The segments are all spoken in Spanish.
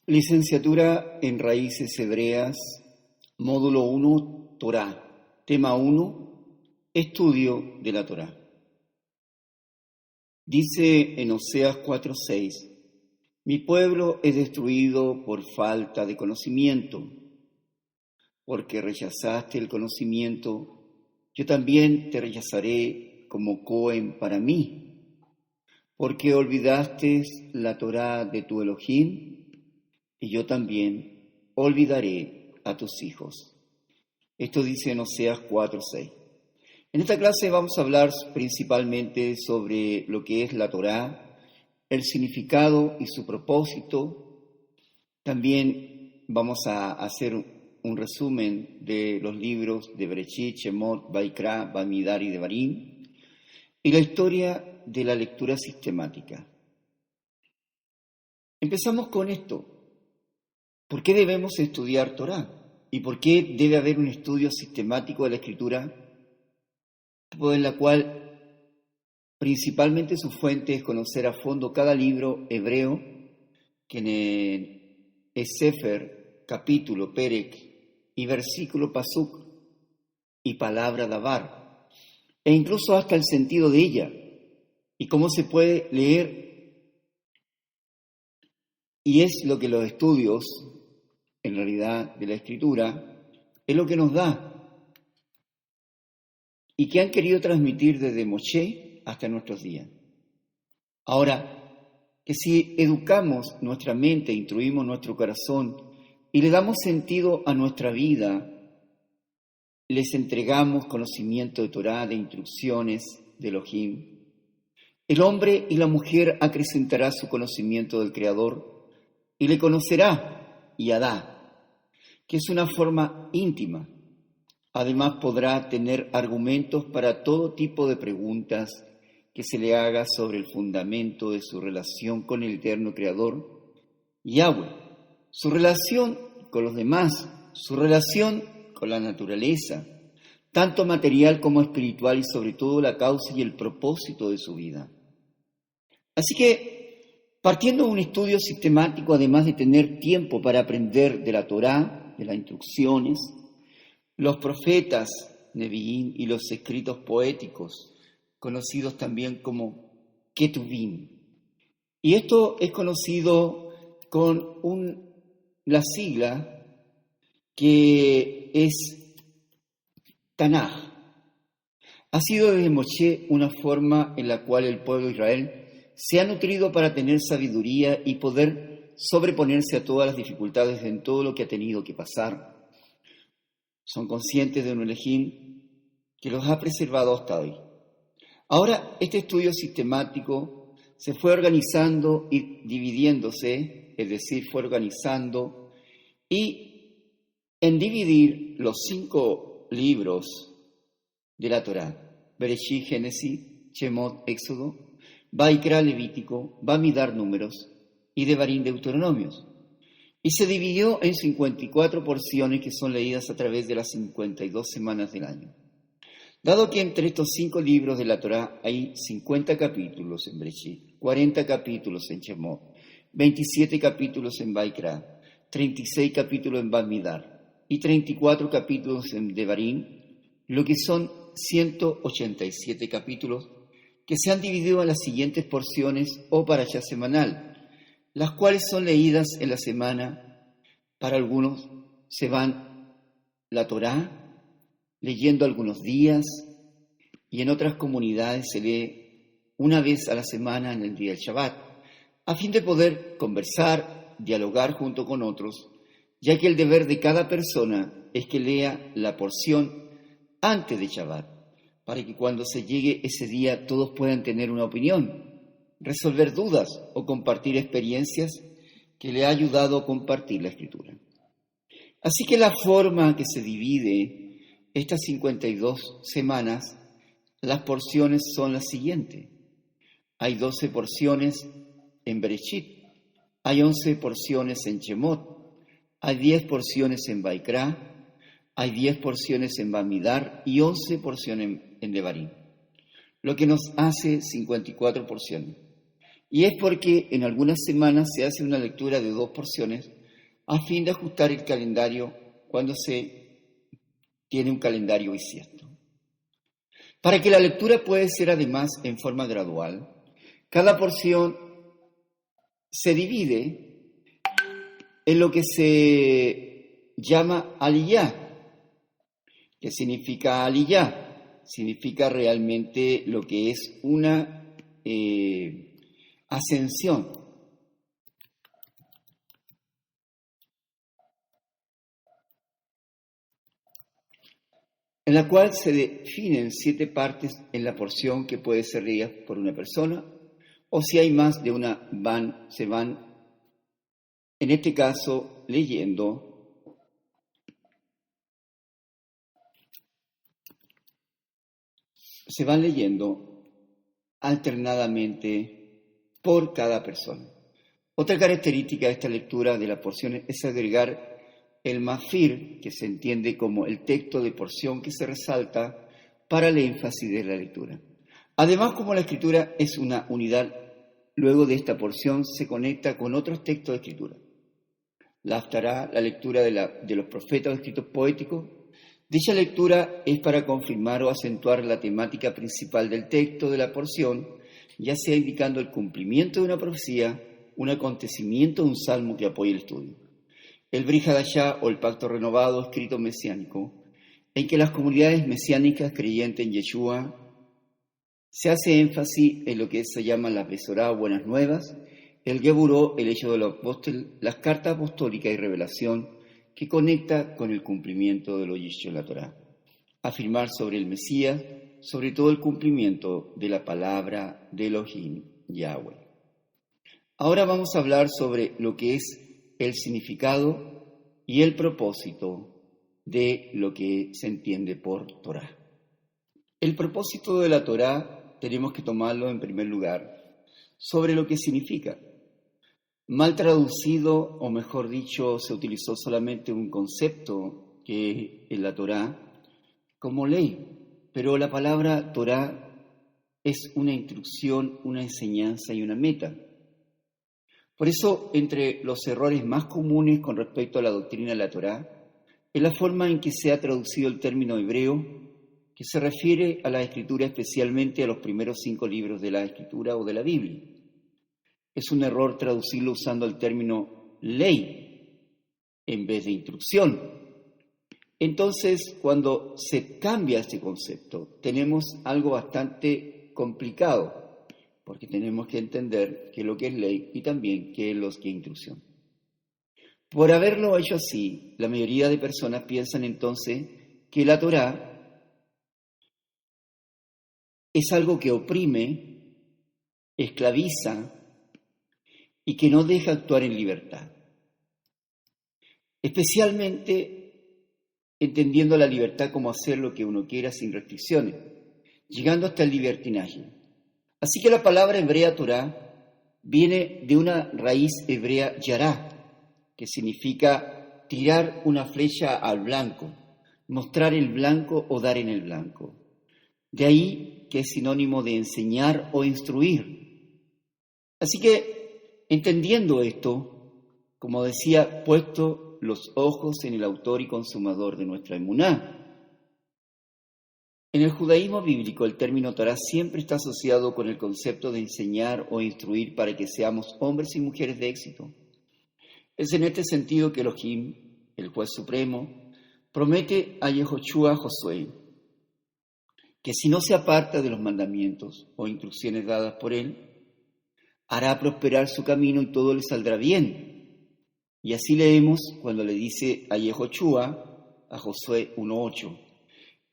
Licenciatura en Raíces Hebreas, Módulo 1, Torá. Tema 1, Estudio de la Torá. Dice en Oseas 4:6, mi pueblo es destruido por falta de conocimiento. Porque rechazaste el conocimiento, yo también te rechazaré como Cohen para mí. Porque olvidaste la Torá de tu Elohim, y yo también olvidaré a tus hijos. Esto dice en Oseas 4:6. En esta clase vamos a hablar principalmente sobre lo que es la Torá, el significado y su propósito. También vamos a hacer un resumen de los libros de Bereshit, Shemot, Vaikra, Bamidbar y Devarim, y la historia de la lectura sistemática. Empezamos con esto. ¿Por qué debemos estudiar Torá? ¿Y por qué debe haber un estudio sistemático de la Escritura, en la cual principalmente su fuente es conocer a fondo cada libro hebreo, que es Sefer, capítulo, Perek, y versículo, Pasuk, y palabra, Dabar, e incluso hasta el sentido de ella, y cómo se puede leer, y es lo que los estudios, en realidad, de la Escritura, es lo que nos da, y que han querido transmitir desde Moshe hasta nuestros días. Ahora, que si educamos nuestra mente, instruimos nuestro corazón y le damos sentido a nuestra vida, les entregamos conocimiento de Torá, de instrucciones de Elohim, el hombre y la mujer acrecentará su conocimiento del Creador y le conocerá y hará, que es una forma íntima. Además podrá tener argumentos para todo tipo de preguntas que se le haga sobre el fundamento de su relación con el eterno Creador, Yahweh, su relación con los demás, su relación con la naturaleza, tanto material como espiritual, y sobre todo la causa y el propósito de su vida. Así que, partiendo de un estudio sistemático, además de tener tiempo para aprender de la Torá, de las instrucciones, los profetas, Nevi'im, y los escritos poéticos, conocidos también como Ketuvim. Y esto es conocido con la sigla que es Tanaj. Ha sido desde Moshe una forma en la cual el pueblo de Israel se ha nutrido para tener sabiduría y poder sobreponerse a todas las dificultades en todo lo que ha tenido que pasar. Son conscientes de un Elohim que los ha preservado hasta hoy. Ahora, este estudio sistemático se fue organizando y dividiéndose, es decir, fue organizando y en dividir los 5 libros de la Torá: Bereshit, Génesis, Shemot, Éxodo, Vaikra, Levítico, Bamidbar, Números, y Devarim, Deuteronomios. Y se dividió en 54 porciones que son leídas a través de las 52 semanas del año. Dado que entre estos 5 libros de la Torá hay 50 capítulos en Bereshit, 40 capítulos en Shemot, 27 capítulos en Vaikra, 36 capítulos en Bamidbar y 34 capítulos en Devarim, lo que son 187 capítulos que se han dividido en las siguientes porciones o parashá semanal, las cuales son leídas en la semana. Para algunos se van la Torá leyendo algunos días, y en otras comunidades se lee una vez a la semana en el día del Shabbat, a fin de poder conversar, dialogar junto con otros, ya que el deber de cada persona es que lea la porción antes de Shabbat, para que cuando se llegue ese día todos puedan tener una opinión, resolver dudas o compartir experiencias que le ha ayudado a compartir la Escritura. Así que la forma que se divide estas 52 semanas, las porciones son las siguientes. Hay 12 porciones en Bereshit, hay 11 porciones en Shemot, hay 10 porciones en Vaikra, hay 10 porciones en Bamidbar y 11 porciones en Devarim, lo que nos hace 54 porciones. Y es porque en algunas semanas se hace una lectura de 2 porciones a fin de ajustar el calendario cuando se tiene un calendario bisiesto. Para que la lectura pueda ser además en forma gradual, cada porción se divide en lo que se llama aliyá. ¿Qué significa aliyá? Significa realmente lo que es una ascensión. En la cual se definen 7 partes en la porción que puede ser leída por una persona, o si hay más de una, se van, en este caso, se van leyendo alternadamente por cada persona. Otra característica de esta lectura de las porciones es agregar el mafir, que se entiende como el texto de porción que se resalta para el énfasis de la lectura. Además, como la escritura es una unidad, luego de esta porción se conecta con otros textos de escritura. La Haftará, la lectura de los profetas o escritos poéticos. Dicha lectura es para confirmar o acentuar la temática principal del texto de la porción, ya sea indicando el cumplimiento de una profecía, un acontecimiento o un salmo que apoye el estudio. El Brit Hadashah o el Pacto Renovado, escrito mesiánico, en que las comunidades mesiánicas creyentes en Yeshua se hace énfasis en lo que se llama las Besorá, buenas nuevas, el Geburó, el hecho de los apóstoles, las cartas apostólicas y revelación que conecta con el cumplimiento de lo dicho en la Torá. Afirmar sobre el Mesías, sobre todo el cumplimiento de la palabra de Elohim, Yahweh. Ahora vamos a hablar sobre lo que es el significado y el propósito de lo que se entiende por Torá. El propósito de la Torá tenemos que tomarlo en primer lugar sobre lo que significa. Mal traducido, o mejor dicho, se utilizó solamente un concepto que en la Torá como ley, pero la palabra Torá es una instrucción, una enseñanza y una meta. Por eso, entre los errores más comunes con respecto a la doctrina de la Torá, es la forma en que se ha traducido el término hebreo, que se refiere a la Escritura, especialmente a los primeros 5 libros de la Escritura o de la Biblia. Es un error traducirlo usando el término ley en vez de instrucción. Entonces, cuando se cambia este concepto, tenemos algo bastante complicado, porque tenemos que entender qué es lo que es ley y también qué es lo que es instrucción. Por haberlo hecho así, la mayoría de personas piensan entonces que la Torá es algo que oprime, esclaviza y que no deja actuar en libertad. Especialmente entendiendo la libertad como hacer lo que uno quiera sin restricciones, llegando hasta el libertinaje. Así que la palabra hebrea Torá viene de una raíz hebrea yará, que significa tirar una flecha al blanco, mostrar el blanco o dar en el blanco. De ahí que es sinónimo de enseñar o instruir. Así que, entendiendo esto, como decía, puesto los ojos en el autor y consumador de nuestra emuná. En el judaísmo bíblico, el término Torá siempre está asociado con el concepto de enseñar o instruir para que seamos hombres y mujeres de éxito. Es en este sentido que Elohim, el juez supremo, promete a Yehoshua Josué que si no se aparta de los mandamientos o instrucciones dadas por él, hará prosperar su camino y todo le saldrá bien. Y así leemos cuando le dice a Yehoshua, a Josué 1:8,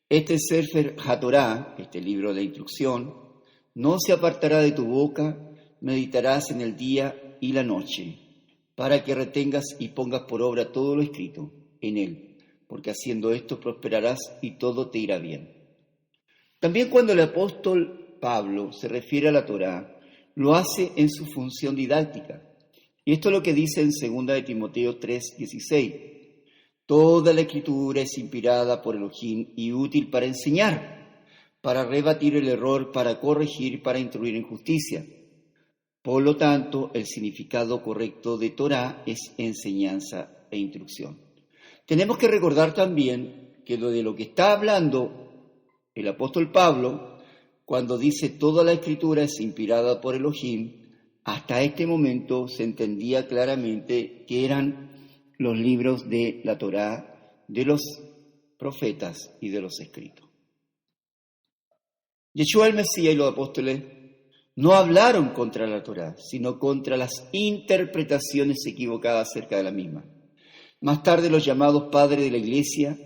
este Sefer HaTorá, este libro de instrucción, no se apartará de tu boca, meditarás en el día y la noche, para que retengas y pongas por obra todo lo escrito en él, porque haciendo esto prosperarás y todo te irá bien. También cuando el apóstol Pablo se refiere a la Torá, lo hace en su función didáctica. Y esto es lo que dice en 2 de Timoteo 3:16. Toda la escritura es inspirada por Elohim y útil para enseñar, para rebatir el error, para corregir, para instruir en justicia, Por lo tanto, el significado correcto de Torá es enseñanza e instrucción. Tenemos que recordar también que de lo que está hablando el apóstol Pablo, cuando dice toda la escritura es inspirada por Elohim, hasta este momento se entendía claramente que eran los libros de la Torá, de los profetas y de los escritos. Yeshua el Mesías y los apóstoles no hablaron contra la Torá, sino contra las interpretaciones equivocadas acerca de la misma. Más tarde los llamados padres de la Iglesia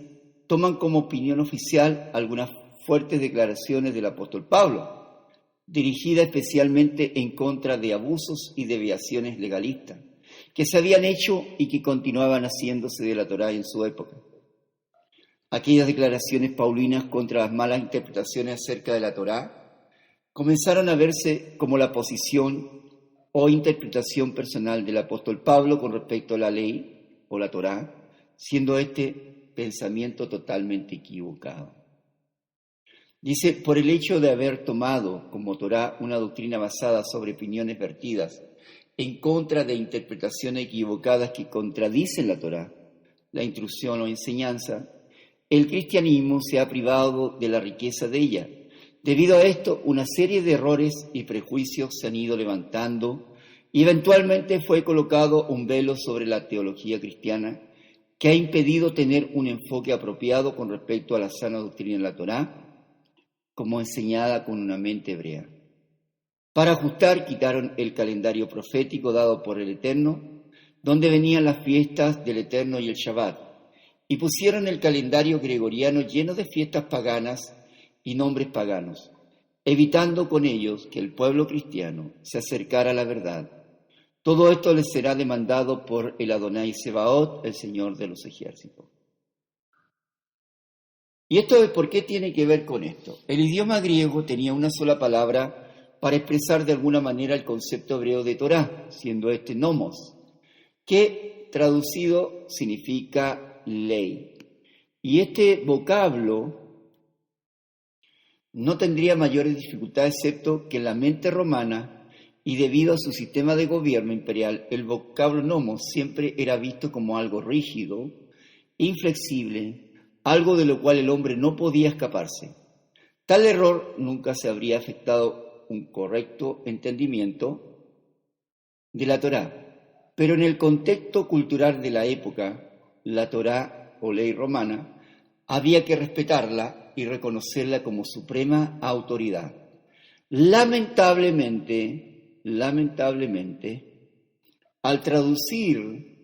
toman como opinión oficial algunas fuertes declaraciones del apóstol Pablo, dirigidas especialmente en contra de abusos y desviaciones legalistas que se habían hecho y que continuaban haciéndose de la Torá en su época. Aquellas declaraciones paulinas contra las malas interpretaciones acerca de la Torá comenzaron a verse como la posición o interpretación personal del apóstol Pablo con respecto a la ley o la Torá, siendo este pensamiento totalmente equivocado. Dice, por el hecho de haber tomado como Torá una doctrina basada sobre opiniones vertidas en contra de interpretaciones equivocadas que contradicen la Torá, la instrucción o enseñanza, el cristianismo se ha privado de la riqueza de ella. Debido a esto, una serie de errores y prejuicios se han ido levantando y eventualmente fue colocado un velo sobre la teología cristiana que ha impedido tener un enfoque apropiado con respecto a la sana doctrina de la Torá, como enseñada con una mente hebrea. Para ajustar, quitaron el calendario profético dado por el Eterno, donde venían las fiestas del Eterno y el Shabbat, y pusieron el calendario gregoriano lleno de fiestas paganas y nombres paganos, evitando con ellos que el pueblo cristiano se acercara a la verdad. Todo esto les será demandado por el Adonai Sebaot, el Señor de los ejércitos. ¿Y esto por qué tiene que ver con esto? El idioma griego tenía una sola palabra para expresar de alguna manera el concepto hebreo de Torá, siendo este nomos, que traducido significa ley. Y este vocablo no tendría mayores dificultades excepto que en la mente romana y debido a su sistema de gobierno imperial, el vocablo nomos siempre era visto como algo rígido, inflexible, algo de lo cual el hombre no podía escaparse. Tal error nunca se habría afectado un correcto entendimiento de la Torá, pero en el contexto cultural de la época, la Torá o ley romana había que respetarla y reconocerla como suprema autoridad. Lamentablemente, al traducir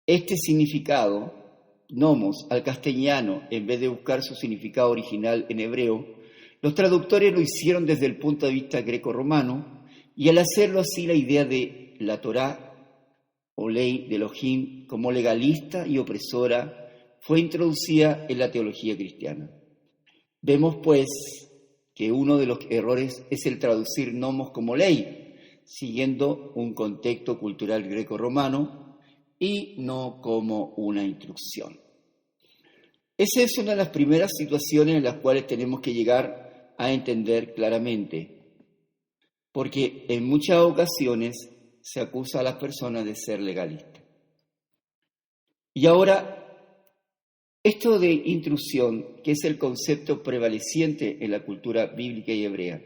este significado, nomos, al castellano, en vez de buscar su significado original en hebreo, los traductores lo hicieron desde el punto de vista greco-romano, y al hacerlo así la idea de la Torá o ley de Elohim como legalista y opresora fue introducida en la teología cristiana. Vemos pues que uno de los errores es el traducir nomos como ley, siguiendo un contexto cultural greco-romano, y no como una instrucción. Esa es una de las primeras situaciones en las cuales tenemos que llegar a entender claramente, porque en muchas ocasiones se acusa a las personas de ser legalistas. Y ahora, esto de instrucción, que es el concepto prevaleciente en la cultura bíblica y hebrea,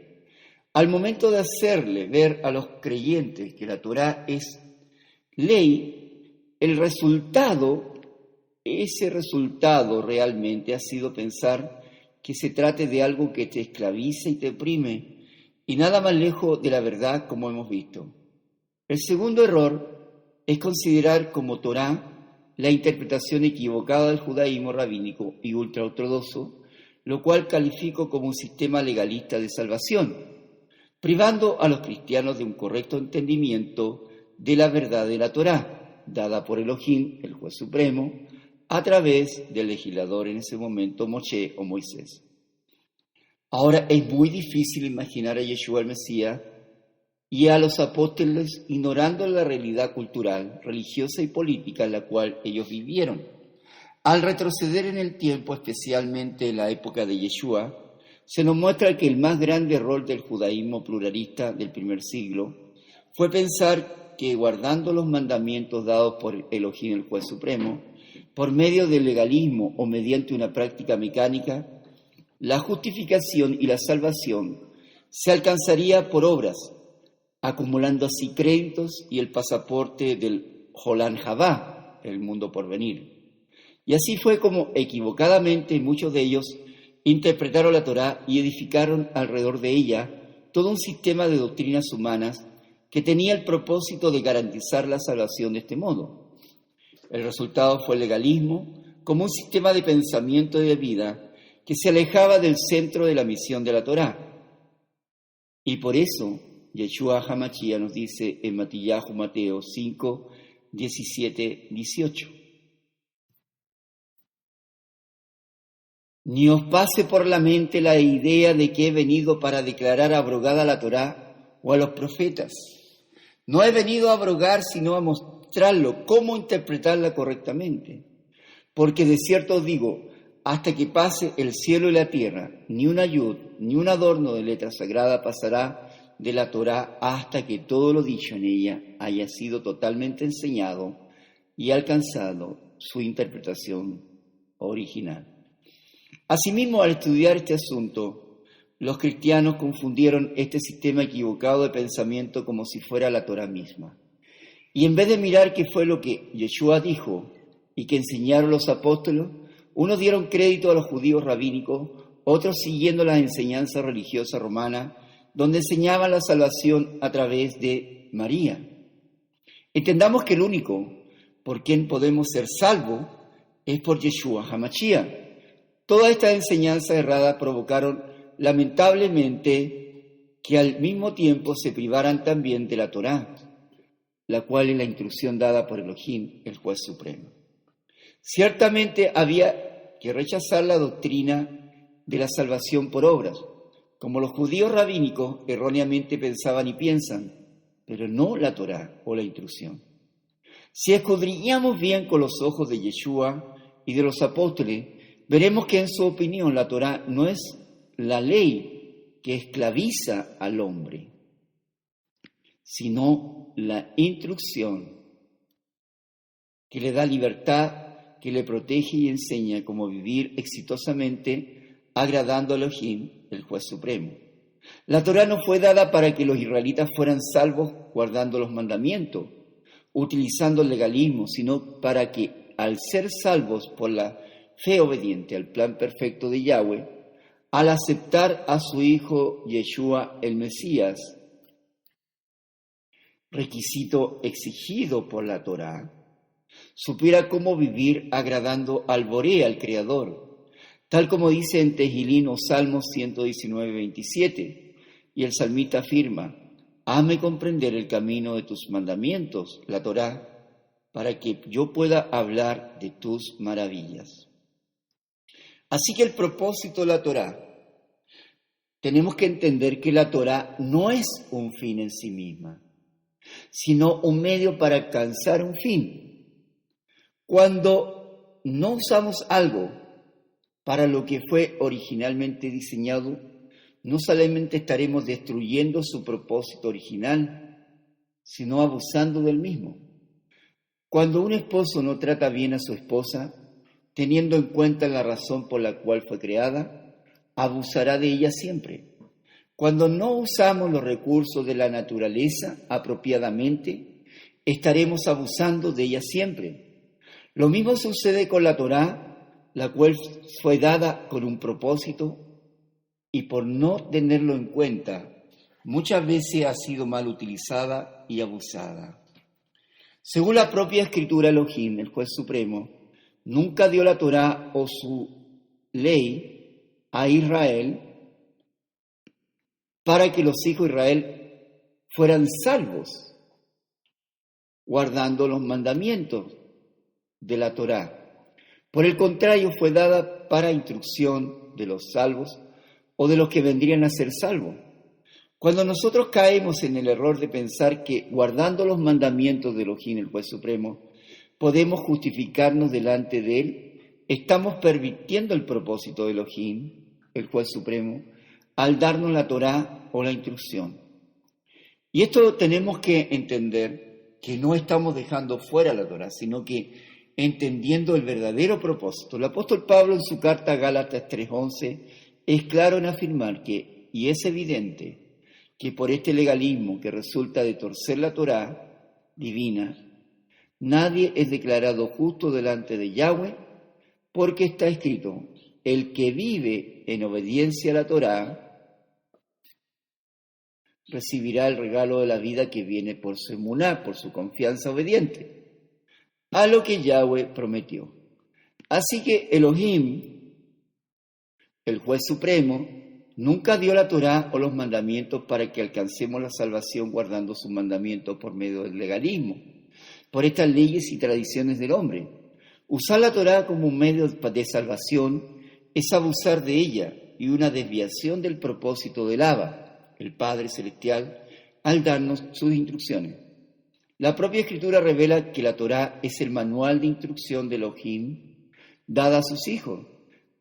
al momento de hacerle ver a los creyentes que la Torá es ley, ese resultado realmente ha sido pensar que se trate de algo que te esclaviza y te oprime, y nada más lejos de la verdad como hemos visto. El segundo error es considerar como Torá la interpretación equivocada del judaísmo rabínico y ultraortodoxo, lo cual califico como un sistema legalista de salvación, privando a los cristianos de un correcto entendimiento de la verdad de la Torá, dada por Elohim, el juez supremo, a través del legislador en ese momento, Moshe o Moisés. Ahora es muy difícil imaginar a Yeshua el Mesías y a los apóstoles ignorando la realidad cultural, religiosa y política en la cual ellos vivieron. Al retroceder en el tiempo, especialmente en la época de Yeshua, se nos muestra que el más grande error del judaísmo pluralista del primer siglo fue pensar que guardando los mandamientos dados por Elohim, el juez supremo, por medio del legalismo o mediante una práctica mecánica, la justificación y la salvación se alcanzaría por obras, acumulando así créditos y el pasaporte del Jolan Habá, el mundo por venir. Y así fue como equivocadamente muchos de ellos interpretaron la Torá y edificaron alrededor de ella todo un sistema de doctrinas humanas que tenía el propósito de garantizar la salvación de este modo. El resultado fue el legalismo como un sistema de pensamiento y de vida que se alejaba del centro de la misión de la Torá. Y por eso Yeshua HaMashiach nos dice en Mateo 5, 17, 18. Ni os pase por la mente la idea de que he venido para declarar abrogada la Torá o a los profetas. No he venido a abrogar, sino a mostrarlo, cómo interpretarla correctamente. Porque de cierto os digo, hasta que pase el cielo y la tierra, ni un ayud, ni un adorno de letra sagrada pasará de la Torá hasta que todo lo dicho en ella haya sido totalmente enseñado y alcanzado su interpretación original. Asimismo, al estudiar este asunto, los cristianos confundieron este sistema equivocado de pensamiento como si fuera la Torá misma. Y en vez de mirar qué fue lo que Yeshua dijo y que enseñaron los apóstoles, unos dieron crédito a los judíos rabínicos, otros siguiendo las enseñanzas religiosas romanas, donde enseñaban la salvación a través de María. Entendamos que el único por quien podemos ser salvos es por Yeshua HaMashiach. Todas estas enseñanzas erradas provocaron lamentablemente que al mismo tiempo se privaran también de la Torá, la cual es la instrucción dada por Elohim, el juez supremo. Ciertamente había que rechazar la doctrina de la salvación por obras, como los judíos rabínicos erróneamente pensaban y piensan, pero no la Torá o la instrucción. Si escudriñamos bien con los ojos de Yeshua y de los apóstoles, veremos que en su opinión la Torá no es la ley que esclaviza al hombre, sino la instrucción que le da libertad, que le protege y enseña cómo vivir exitosamente agradando a Elohim, el juez supremo. La Torá no fue dada para que los israelitas fueran salvos guardando los mandamientos, utilizando el legalismo, sino para que al ser salvos por la fe obediente al plan perfecto de Yahweh, al aceptar a su hijo Yeshua el Mesías, requisito exigido por la Torá, supiera cómo vivir agradando al Boré, al Creador, tal como dice en Tehilín o Salmos 119, 27, y el salmista afirma, hazme comprender el camino de tus mandamientos, la Torá, para que yo pueda hablar de tus maravillas. Así que el propósito de la Torá, tenemos que entender que la Torá no es un fin en sí misma, sino un medio para alcanzar un fin. Cuando no usamos algo para lo que fue originalmente diseñado, no solamente estaremos destruyendo su propósito original, sino abusando del mismo. Cuando un esposo no trata bien a su esposa, teniendo en cuenta la razón por la cual fue creada, abusará de ella siempre. Cuando no usamos los recursos de la naturaleza apropiadamente, estaremos abusando de ella siempre. Lo mismo sucede con la Torá, la cual fue dada con un propósito y por no tenerlo en cuenta, muchas veces ha sido mal utilizada y abusada. Según la propia escritura, Elohim, el juez supremo, nunca dio la Torá o su ley a Israel para que los hijos de Israel fueran salvos, guardando los mandamientos de la Torá. Por el contrario, fue dada para instrucción de los salvos o de los que vendrían a ser salvos. Cuando nosotros caemos en el error de pensar que guardando los mandamientos de Elohim, el juez supremo, podemos justificarnos delante de él, estamos pervirtiendo el propósito de Elohim, el juez supremo, al darnos la Torá o la instrucción. Y esto tenemos que entender que no estamos dejando fuera la Torá, sino que entendiendo el verdadero propósito. El apóstol Pablo en su carta a Gálatas 3:11 es claro en afirmar que, y es evidente, que por este legalismo que resulta de torcer la Torá divina, nadie es declarado justo delante de Yahweh, porque está escrito: el que vive en obediencia a la Torá recibirá el regalo de la vida que viene por su emuná, por su confianza obediente, a lo que Yahweh prometió. Así que Elohim, el juez supremo, nunca dio la Torá o los mandamientos para que alcancemos la salvación guardando sus mandamientos por medio del legalismo, por estas leyes y tradiciones del hombre. Usar la Torá como un medio de salvación es abusar de ella y una desviación del propósito del Abba, el Padre Celestial, al darnos sus instrucciones. La propia Escritura revela que la Torá es el manual de instrucción de Elohim dada a sus hijos,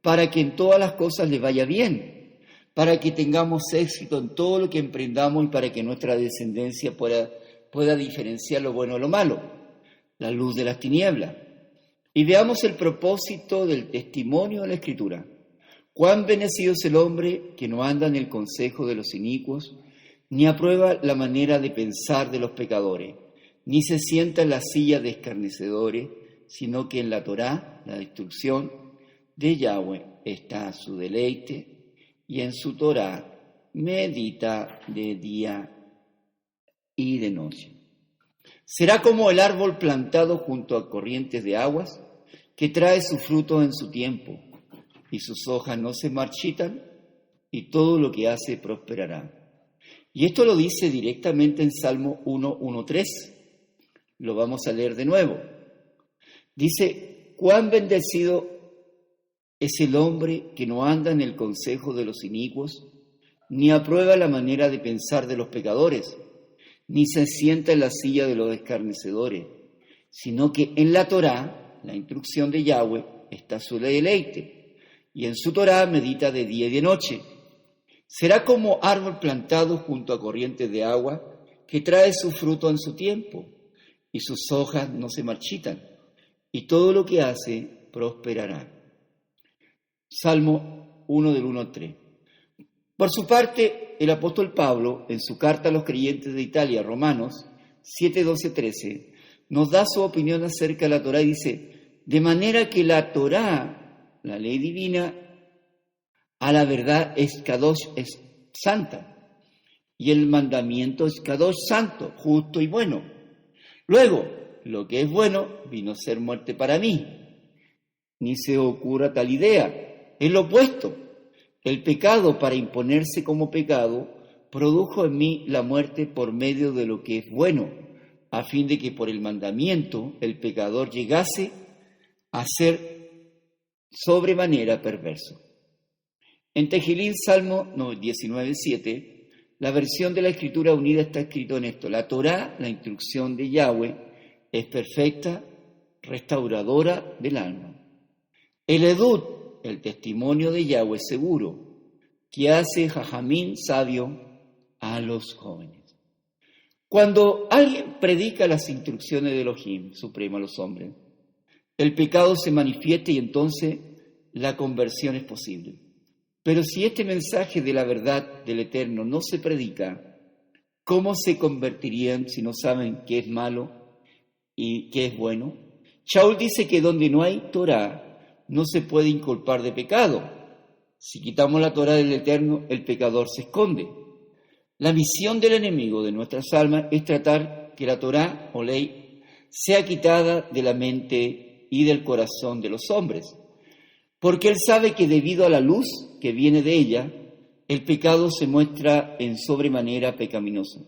para que en todas las cosas les vaya bien, para que tengamos éxito en todo lo que emprendamos y para que nuestra descendencia pueda diferenciar lo bueno de lo malo, la luz de las tinieblas. Y veamos el propósito del testimonio de la Escritura. Cuán bendecido es el hombre que no anda en el consejo de los inicuos, ni aprueba la manera de pensar de los pecadores, ni se sienta en la silla de escarnecedores, sino que en la Torá, la instrucción de Yahweh, está su deleite, y en su Torá medita de día y de noche. Será como el árbol plantado junto a corrientes de aguas, que trae su fruto en su tiempo, y sus hojas no se marchitan, y todo lo que hace prosperará. Y esto lo dice directamente en Salmo 1:1-3. Lo vamos a leer de nuevo. Dice: cuán bendecido es el hombre que no anda en el consejo de los inicuos, ni aprueba la manera de pensar de los pecadores, ni se sienta en la silla de los escarnecedores, sino que en la Torá, la instrucción de Yahweh, está su deleite, y en su Torá medita de día y de noche. Será como árbol plantado junto a corrientes de agua, que trae su fruto en su tiempo, y sus hojas no se marchitan, y todo lo que hace prosperará. Salmo 1 del 1 al 3. Por su parte, el apóstol Pablo, en su carta a los creyentes de Italia, Romanos 7, 12, 13, nos da su opinión acerca de la Torá y dice: de manera que la Torá, la ley divina, a la verdad es Kadosh, es santa, y el mandamiento es Kadosh, santo, justo y bueno. Luego, lo que es bueno vino a ser muerte para mí. Ni se ocurra tal idea. Es lo opuesto. El pecado, para imponerse como pecado, produjo en mí la muerte por medio de lo que es bueno, a fin de que por el mandamiento el pecador llegase a ser sobremanera perverso. En Tejilín, Salmo 19:7, la versión de la Escritura Unida está escrito en esto: la Torá, la instrucción de Yahweh, es perfecta, restauradora del alma. El Edut, el testimonio de Yahweh seguro, que hace jajamín sabio a los jóvenes. Cuando alguien predica las instrucciones de Elohim, supremo a los hombres, el pecado se manifiesta y entonces la conversión es posible. Pero si este mensaje de la verdad del Eterno no se predica, ¿cómo se convertirían si no saben qué es malo y qué es bueno? Shaul dice que donde no hay Torá no se puede inculpar de pecado. Si quitamos la Torá del Eterno, el pecador se esconde. La misión del enemigo de nuestras almas es tratar que la Torá o ley sea quitada de la mente y del corazón de los hombres, porque él sabe que debido a la luz que viene de ella, el pecado se muestra en sobremanera pecaminoso,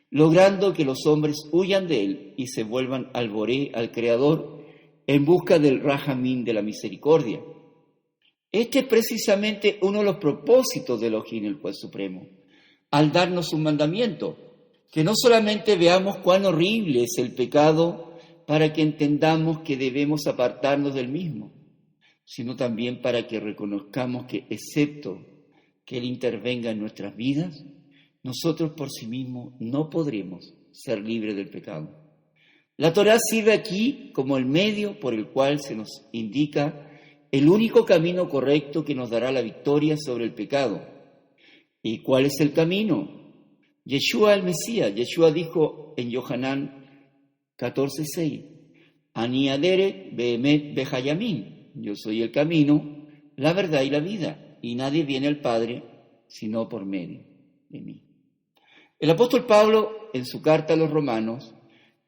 logrando que los hombres huyan de él y se vuelvan al Boré, al Creador, en busca del Rahamín, de la misericordia. Este es precisamente uno de los propósitos de Elohim, el Juez Supremo, al darnos un mandamiento, que no solamente veamos cuán horrible es el pecado para que entendamos que debemos apartarnos del mismo, sino también para que reconozcamos que, excepto que Él intervenga en nuestras vidas, nosotros por sí mismos no podremos ser libres del pecado. La Torá sirve aquí como el medio por el cual se nos indica el único camino correcto que nos dará la victoria sobre el pecado. ¿Y cuál es el camino? Yeshua el Mesías. Yeshua dijo en Yohanan 14:6, Ani aderet beemet behayamin. Yo soy el camino, la verdad y la vida, y nadie viene al Padre sino por medio de mí. El apóstol Pablo, en su carta a los Romanos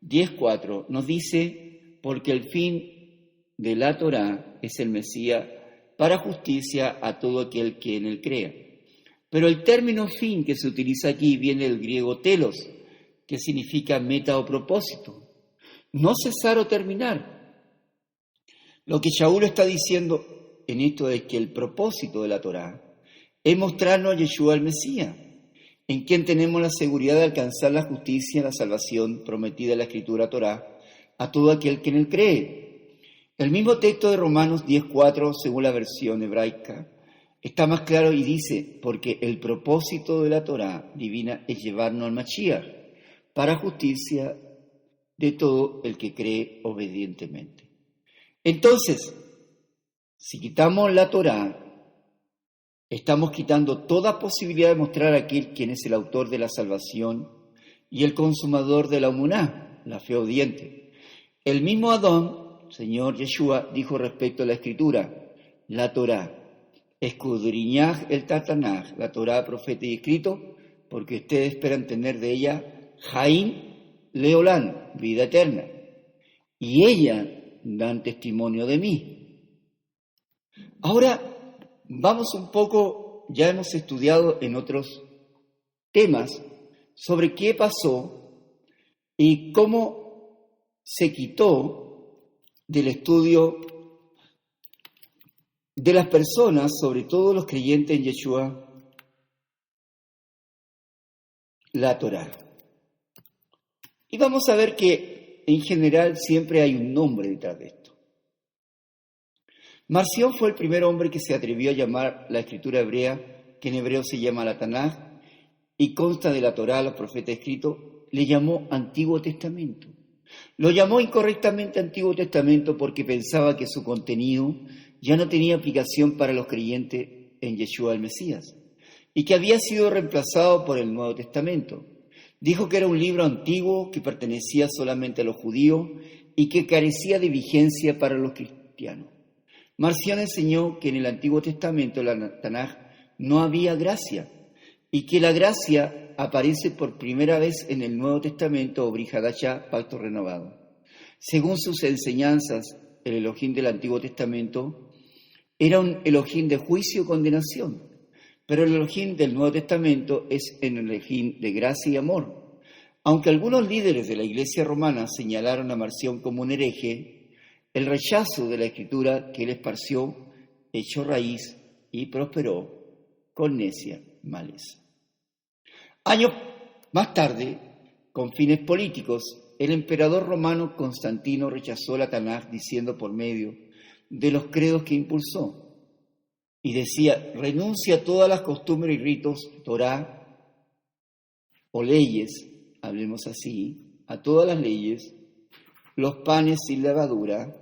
10:4, nos dice, porque el fin de la Torá es el Mesías para justicia a todo aquel que en él crea. Pero el término fin que se utiliza aquí viene del griego telos, que significa meta o propósito. No cesar o terminar. Lo que Shaul está diciendo en esto es que el propósito de la Torá es mostrarnos a Yeshua el Mesías, en quien tenemos la seguridad de alcanzar la justicia y la salvación prometida en la Escritura Torá a todo aquel que en él cree. El mismo texto de Romanos 10:4, según la versión hebraica, está más claro y dice, porque el propósito de la Torá divina es llevarnos al Mashiach, para justicia de todo el que cree obedientemente. Entonces, si quitamos la Torá, estamos quitando toda posibilidad de mostrar a aquel quien es el autor de la salvación y el consumador de la humuná, la fe obediente. El mismo Adón, Señor Yeshua, dijo respecto a la Escritura, la Torá, escudriñad el Tanaj, la Torá, profeta y escrito, porque ustedes esperan tener de ella Jaim Leolán, vida eterna, y ella dan testimonio de mí. Ahora vamos un poco, ya hemos estudiado en otros temas sobre qué pasó y cómo se quitó del estudio de las personas, sobre todo los creyentes en Yeshua, la Torá. Y vamos a ver que en general siempre hay un nombre detrás de esto. Marción fue el primer hombre que se atrevió a llamar la escritura hebrea, que en hebreo se llama la Tanaj, y consta de la Torá, los profetas escritos, le llamó Antiguo Testamento. Lo llamó incorrectamente Antiguo Testamento porque pensaba que su contenido ya no tenía aplicación para los creyentes en Yeshua el Mesías y que había sido reemplazado por el Nuevo Testamento. Dijo que era un libro antiguo que pertenecía solamente a los judíos y que carecía de vigencia para los cristianos. Marción enseñó que en el Antiguo Testamento, la Tanaj, no había gracia y que la gracia aparece por primera vez en el Nuevo Testamento o Brit Hadashah, pacto renovado. Según sus enseñanzas, el Elohim del Antiguo Testamento era un Elohim de juicio y condenación, pero el Elohim del Nuevo Testamento es un Elohim de gracia y amor. Aunque algunos líderes de la Iglesia romana señalaron a Marción como un hereje, el rechazo de la Escritura que él esparció echó raíz y prosperó con necia maleza. Años más tarde, con fines políticos, el emperador romano Constantino rechazó la Tanaj diciendo por medio de los credos que impulsó. Y decía, renuncia a todas las costumbres y ritos, Torá o leyes, hablemos así, a todas las leyes, los panes sin levadura,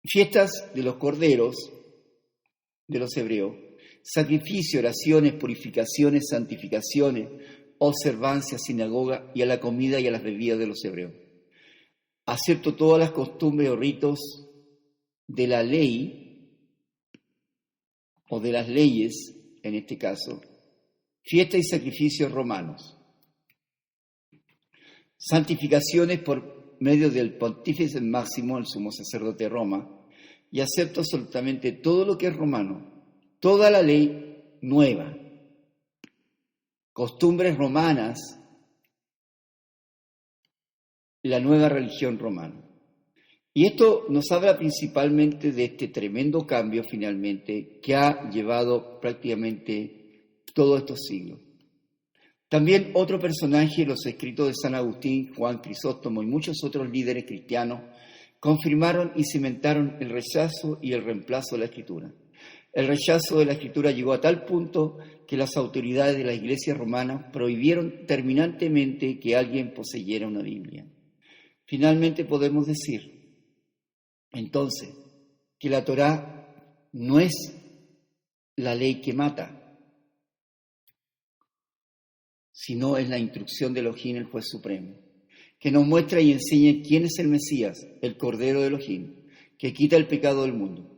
fiestas de los corderos, de los hebreos, sacrificio, oraciones, purificaciones, santificaciones, observancias, sinagoga y a la comida y a las bebidas de los hebreos. Acepto todas las costumbres o ritos de la ley o de las leyes, en este caso, fiestas y sacrificios romanos, santificaciones por medio del pontífice máximo, el sumo sacerdote de Roma, y acepto absolutamente todo lo que es romano, toda la ley nueva, costumbres romanas, la nueva religión romana. Y esto nos habla principalmente de este tremendo cambio finalmente que ha llevado prácticamente todos estos siglos. También otro personaje, los escritos de San Agustín, Juan Crisóstomo y muchos otros líderes cristianos confirmaron y cimentaron el rechazo y el reemplazo de la Escritura. El rechazo de la Escritura llegó a tal punto que las autoridades de la Iglesia romana prohibieron terminantemente que alguien poseyera una Biblia. Finalmente podemos decir, entonces, que la Torá no es la ley que mata, sino es la instrucción de Elohim, el juez supremo, que nos muestra y enseña quién es el Mesías, el Cordero de Elohim, que quita el pecado del mundo,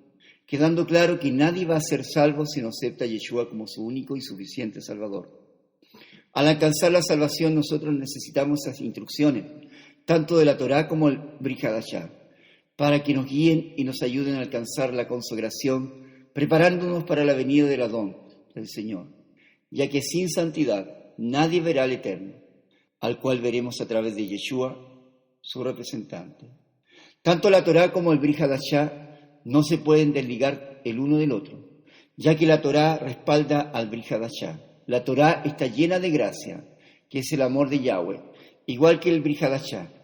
quedando claro que nadie va a ser salvo si no acepta a Yeshua como su único y suficiente Salvador. Al alcanzar la salvación, nosotros necesitamos esas instrucciones, tanto de la Torá como el Brit Hadashah, para que nos guíen y nos ayuden a alcanzar la consagración, preparándonos para la venida del Adón, del Señor, ya que sin santidad nadie verá al Eterno, al cual veremos a través de Yeshua, su representante. Tanto la Torá como el Brit Hadashah no se pueden desligar el uno del otro, ya que la Torá respalda al Brit Hadashah. La Torá está llena de gracia, que es el amor de Yahweh, igual que el Brit Hadashah.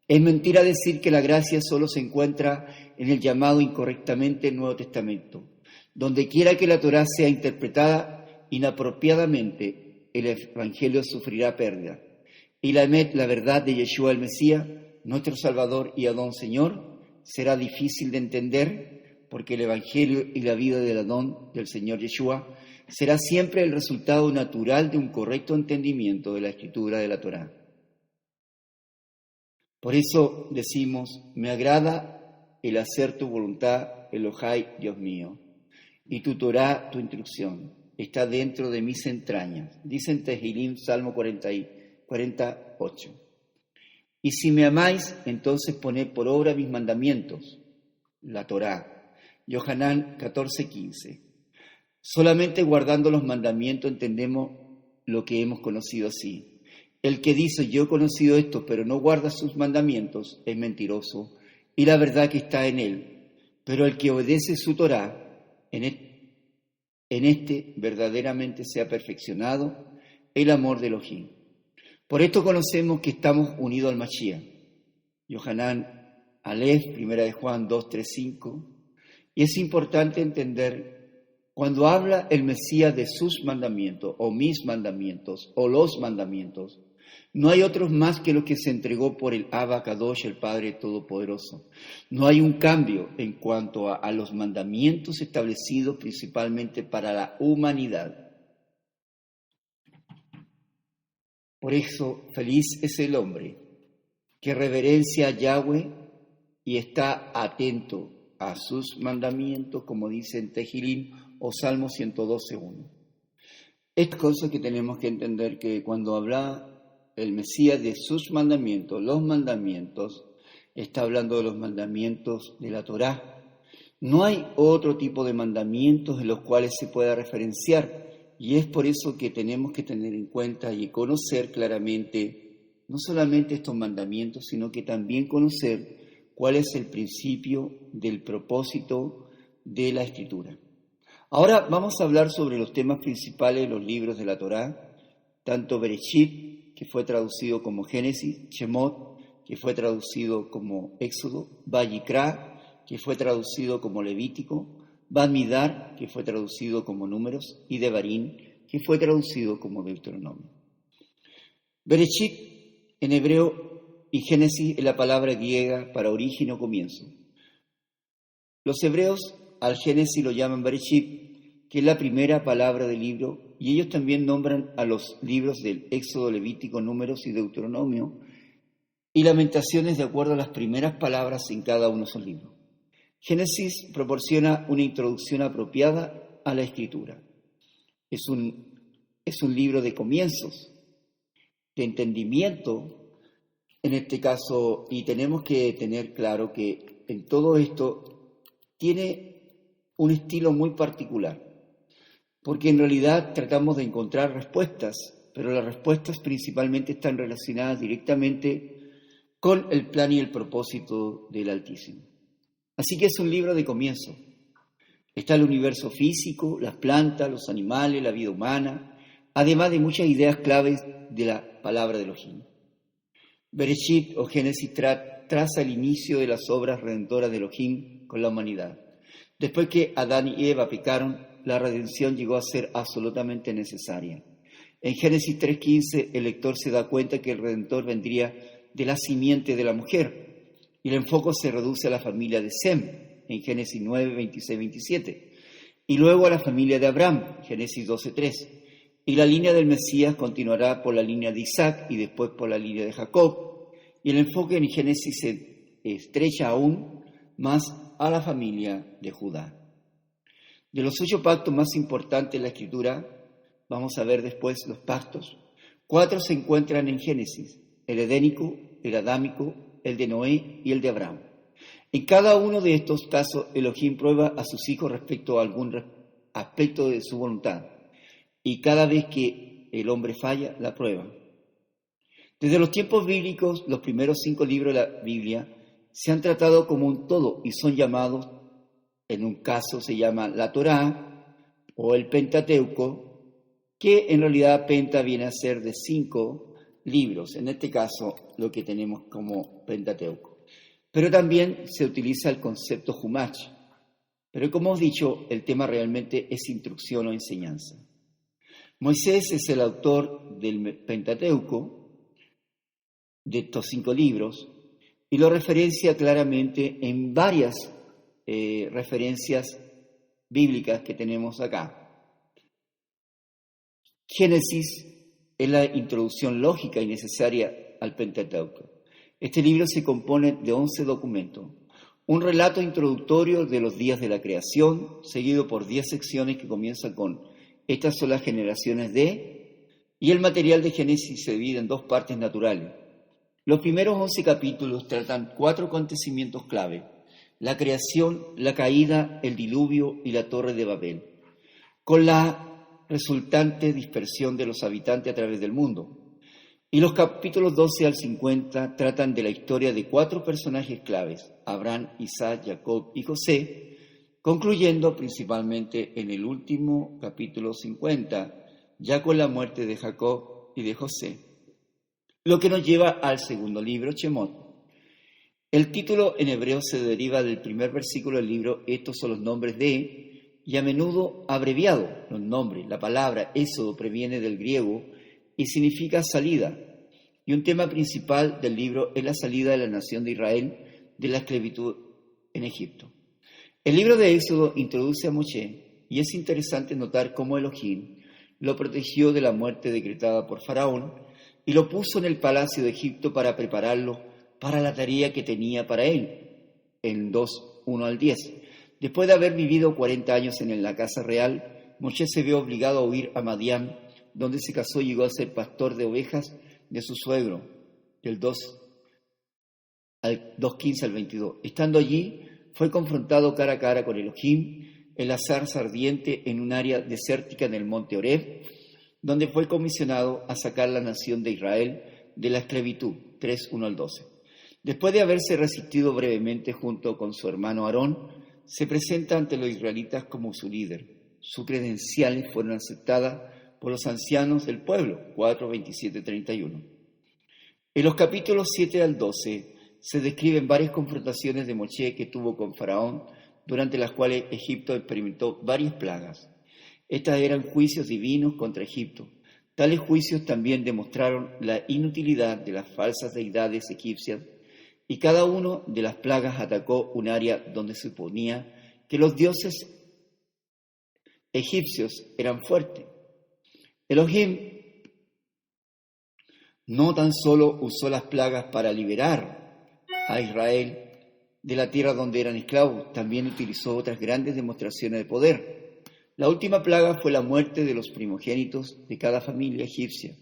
Es mentira decir que la gracia solo se encuentra en el llamado incorrectamente Nuevo Testamento. Donde quiera que la Torá sea interpretada inapropiadamente, el Evangelio sufrirá pérdida. Y la verdad de Yeshua el Mesías, nuestro Salvador y Adón Señor, será difícil de entender, porque el Evangelio y la vida del Adón, del Señor Yeshua, será siempre el resultado natural de un correcto entendimiento de la Escritura de la Torá. Por eso decimos, me agrada el hacer tu voluntad, Elohai, Dios mío, y tu Torá, tu instrucción, está dentro de mis entrañas. Dice en Tehilim, Salmo 48. Y si me amáis, entonces poned por obra mis mandamientos, la Torá. Yohanan 14:15. Solamente guardando los mandamientos entendemos lo que hemos conocido así. El que dice, yo he conocido esto, pero no guarda sus mandamientos, es mentiroso, y la verdad que está en él. Pero el que obedece su Torá, en este verdaderamente se ha perfeccionado el amor de Elohim. Por esto conocemos que estamos unidos al Mashiach. Yohanan Aleph, 1 de Juan 2, 3, 5. Y es importante entender, cuando habla el Mesías de sus mandamientos, o mis mandamientos, o los mandamientos, no hay otros más que los que se entregó por el Abba Kadosh, el Padre Todopoderoso. No hay un cambio en cuanto a los mandamientos establecidos principalmente para la humanidad. Por eso, feliz es el hombre que reverencia a Yahweh y está atento a sus mandamientos, como dice en Tehilim o Salmo 112:1. Es cosa que tenemos que entender, que cuando habla el Mesías de sus mandamientos, los mandamientos, está hablando de los mandamientos de la Torá. No hay otro tipo de mandamientos en los cuales se pueda referenciar. Y es por eso que tenemos que tener en cuenta y conocer claramente, no solamente estos mandamientos, sino que también conocer cuál es el principio del propósito de la Escritura. Ahora vamos a hablar sobre los temas principales de los libros de la Torá, tanto Bereshit, que fue traducido como Génesis, Shemot, que fue traducido como Éxodo, Vayikra, que fue traducido como Levítico, Bamidbar, que fue traducido como Números, y Devarim, que fue traducido como Deuteronomio. Bereshit en hebreo y Génesis es la palabra griega para origen o comienzo. Los hebreos al Génesis lo llaman Bereshit, que es la primera palabra del libro, y ellos también nombran a los libros del Éxodo, Levítico, Números y Deuteronomio, y Lamentaciones de acuerdo a las primeras palabras en cada uno de esos libros. Génesis proporciona una introducción apropiada a la Escritura. Es un libro de comienzos, de entendimiento, en este caso, y tenemos que tener claro que en todo esto tiene un estilo muy particular, porque en realidad tratamos de encontrar respuestas, pero las respuestas principalmente están relacionadas directamente con el plan y el propósito del Altísimo. Así que es un libro de comienzo. Está el universo físico, las plantas, los animales, la vida humana, además de muchas ideas claves de la palabra de Elohim. Bereshit o Génesis traza el inicio de las obras redentoras de Elohim con la humanidad. Después que Adán y Eva pecaron, la redención llegó a ser absolutamente necesaria. En Génesis 3:15 el lector se da cuenta que el Redentor vendría de la simiente de la mujer, y el enfoque se reduce a la familia de Sem, en Génesis 9, 26, 27, y luego a la familia de Abraham, Génesis 12:3, y la línea del Mesías continuará por la línea de Isaac y después por la línea de Jacob, y el enfoque en Génesis se estrecha aún más a la familia de Judá. De los 8 pactos más importantes de la Escritura, vamos a ver después los pactos. 4 se encuentran en Génesis: el edénico, el adámico, el de Noé y el de Abraham. En cada uno de estos casos, Elohim prueba a sus hijos respecto a algún aspecto de su voluntad, y cada vez que el hombre falla, la prueba. Desde los tiempos bíblicos, los primeros 5 libros de la Biblia se han tratado como un todo y son llamados, en un caso se llama la Torá o el Pentateuco, que en realidad Penta viene a ser de 5 libros, en este caso lo que tenemos como Pentateuco. Pero también se utiliza el concepto Humach, pero como hemos dicho, el tema realmente es instrucción o enseñanza. Moisés es el autor del Pentateuco, de estos 5 libros, y lo referencia claramente en varias referencias bíblicas que tenemos acá. Génesis es la introducción lógica y necesaria al Pentateuco. Este libro se compone de 11 documentos, un relato introductorio de los días de la creación, seguido por 10 secciones que comienzan con "estas son las generaciones de", y el material de Génesis se divide en 2 partes naturales. Los primeros 11 capítulos tratan 4 acontecimientos clave: la creación, la caída, el diluvio y la torre de Babel, con la resultante dispersión de los habitantes a través del mundo. Y los capítulos 12 al 50 tratan de la historia de 4 personajes claves: Abraham, Isaac, Jacob y José, concluyendo principalmente en el último capítulo 50, ya con la muerte de Jacob y de José. Lo que nos lleva al segundo libro, Shemot. El título en hebreo se deriva del primer versículo del libro. Estos son los nombres de, y a menudo abreviado los nombres. La palabra Éxodo proviene del griego y significa salida. Y un tema principal del libro es la salida de la nación de Israel de la esclavitud en Egipto. El libro de Éxodo introduce a Moshe, y es interesante notar cómo Elohim lo protegió de la muerte decretada por Faraón y lo puso en el palacio de Egipto para prepararlo para la tarea que tenía para él, en 2:1 al 10. Después de haber vivido 40 años en la casa real, Moshe se vio obligado a huir a Madián, donde se casó y llegó a ser pastor de ovejas de su suegro, del 2:15 al 22. Estando allí, fue confrontado cara a cara con Elohim en la zarza ardiente en un área desértica en el monte Horeb, donde fue comisionado a sacar la nación de Israel de la esclavitud, 3:1 al 12. Después de haberse resistido brevemente junto con su hermano Aarón, se presenta ante los israelitas como su líder. Sus credenciales fueron aceptadas por los ancianos del pueblo, 4:27-31. En los capítulos 7 al 12 se describen varias confrontaciones de Moshe que tuvo con Faraón, durante las cuales Egipto experimentó varias plagas. Estas eran juicios divinos contra Egipto. Tales juicios también demostraron la inutilidad de las falsas deidades egipcias, y cada una de las plagas atacó un área donde se suponía que los dioses egipcios eran fuertes. Elohim no tan solo usó las plagas para liberar a Israel de la tierra donde eran esclavos, también utilizó otras grandes demostraciones de poder. La última plaga fue la muerte de los primogénitos de cada familia egipcia.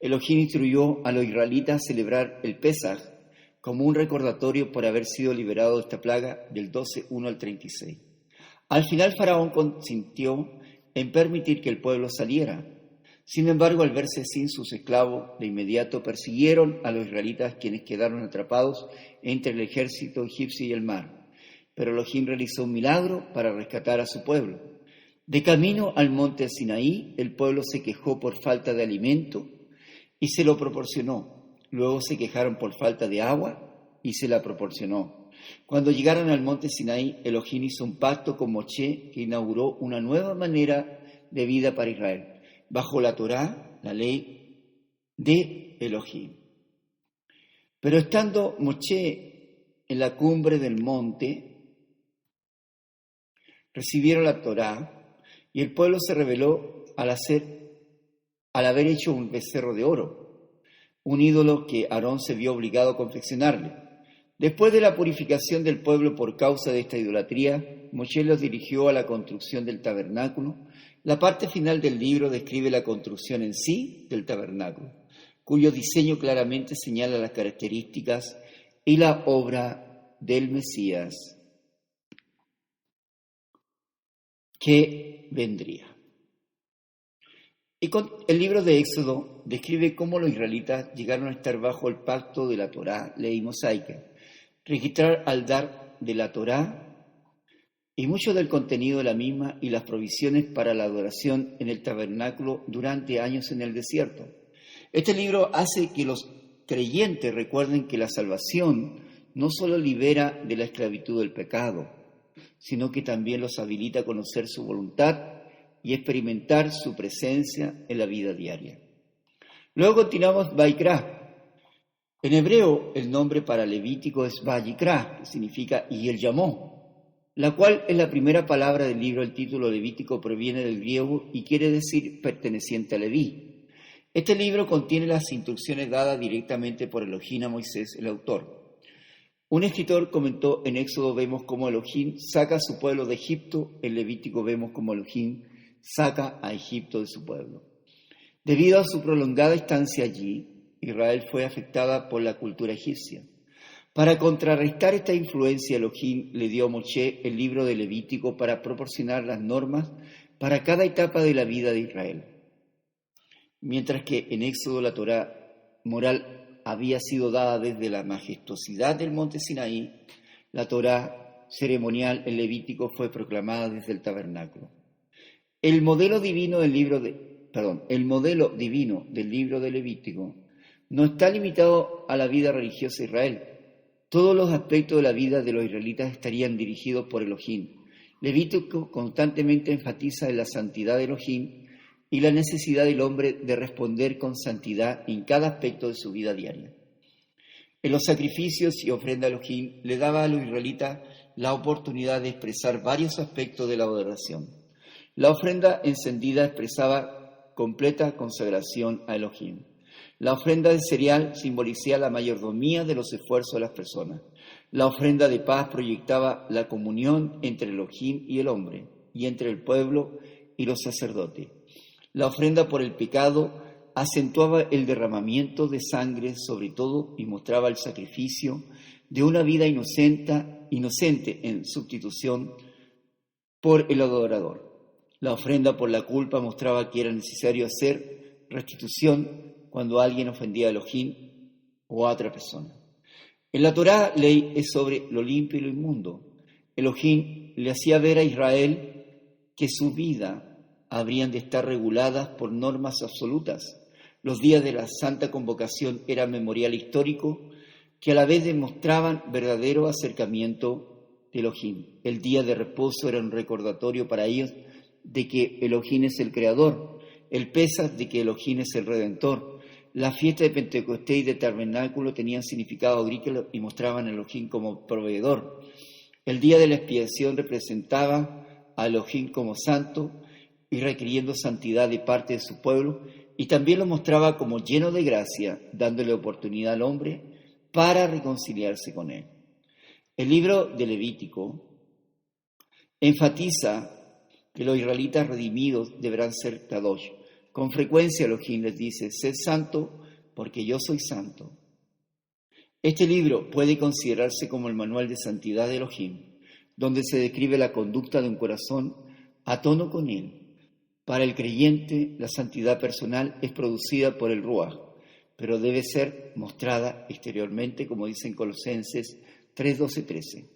Elohim instruyó a los israelitas a celebrar el Pesaj como un recordatorio por haber sido liberado de esta plaga, del 12:1 al 36. Al final Faraón consintió en permitir que el pueblo saliera. Sin embargo, al verse sin sus esclavos, de inmediato persiguieron a los israelitas, quienes quedaron atrapados entre el ejército egipcio y el mar. Pero Elohim realizó un milagro para rescatar a su pueblo. De camino al monte Sinaí, el pueblo se quejó por falta de alimento y se lo proporcionó. Luego se quejaron por falta de agua y se la proporcionó. Cuando llegaron al monte Sinaí, Elohim hizo un pacto con Moshe que inauguró una nueva manera de vida para Israel, bajo la Torá, la ley de Elohim. Pero estando Moshe en la cumbre del monte, recibieron la Torá y el pueblo se rebeló al haber hecho un becerro de oro, un ídolo que Aarón se vio obligado a confeccionarle. Después de la purificación del pueblo por causa de esta idolatría, Moshe los dirigió a la construcción del tabernáculo. La parte final del libro describe la construcción en sí del tabernáculo, cuyo diseño claramente señala las características y la obra del Mesías que vendría. Y el libro de Éxodo describe cómo los israelitas llegaron a estar bajo el pacto de la Torá, ley mosaica, registrar al dar de la Torá y mucho del contenido de la misma y las provisiones para la adoración en el tabernáculo durante años en el desierto. Este libro hace que los creyentes recuerden que la salvación no solo libera de la esclavitud del pecado, sino que también los habilita a conocer su voluntad y experimentar su presencia en la vida diaria. Luego continuamos Vaikra. En hebreo, el nombre para Levítico es Vayikra, que significa y él llamó, la cual es la primera palabra del libro. El título Levítico proviene del griego y quiere decir perteneciente a Leví. Este libro contiene las instrucciones dadas directamente por Elohim a Moisés, el autor. Un escritor comentó: en Éxodo vemos cómo Elohim saca a su pueblo de Egipto, en Levítico vemos cómo Elohim saca a Egipto de su pueblo. Debido a su prolongada estancia allí, Israel fue afectada por la cultura egipcia. Para contrarrestar esta influencia, Elohim le dio a Moshe el libro de Levítico para proporcionar las normas para cada etapa de la vida de Israel. Mientras que en Éxodo la Torá moral había sido dada desde la majestuosidad del monte Sinaí, la Torá ceremonial en Levítico fue proclamada desde el tabernáculo. El modelo divino del libro de Levítico no está limitado a la vida religiosa de Israel. Todos los aspectos de la vida de los israelitas estarían dirigidos por Elohim. Levítico constantemente enfatiza en la santidad de Elohim y la necesidad del hombre de responder con santidad en cada aspecto de su vida diaria. En los sacrificios y ofrenda a Elohim le daba a los israelitas la oportunidad de expresar varios aspectos de la adoración. La ofrenda encendida expresaba completa consagración a Elohim. La ofrenda de cereal simbolizaba la mayordomía de los esfuerzos de las personas. La ofrenda de paz proyectaba la comunión entre Elohim y el hombre, y entre el pueblo y los sacerdotes. La ofrenda por el pecado acentuaba el derramamiento de sangre sobre todo y mostraba el sacrificio de una vida inocente en sustitución por el adorador. La ofrenda por la culpa mostraba que era necesario hacer restitución cuando alguien ofendía a Elohim o a otra persona. En la Torá, ley es sobre lo limpio y lo inmundo. Elohim le hacía ver a Israel que su vida habrían de estar reguladas por normas absolutas. Los días de la Santa Convocación eran memorial histórico que a la vez demostraban verdadero acercamiento de Elohim. El día de reposo era un recordatorio para ellos de que Elohim es el Creador, el Pesaj de que Elohim es el Redentor. La fiesta de Pentecostés y de Tabernáculo tenían significado agrícola y mostraban a Elohim como proveedor. El día de la expiación representaba a Elohim como santo y requiriendo santidad de parte de su pueblo, y también lo mostraba como lleno de gracia, dándole oportunidad al hombre para reconciliarse con él. El libro de Levítico enfatiza que los israelitas redimidos deberán ser kadosh. Con frecuencia Elohim les dice: sed santo porque yo soy santo. Este libro puede considerarse como el manual de santidad de Elohim, donde se describe la conducta de un corazón a tono con él. Para el creyente, la santidad personal es producida por el Ruach, pero debe ser mostrada exteriormente, como dice en Colosenses 3:12-13.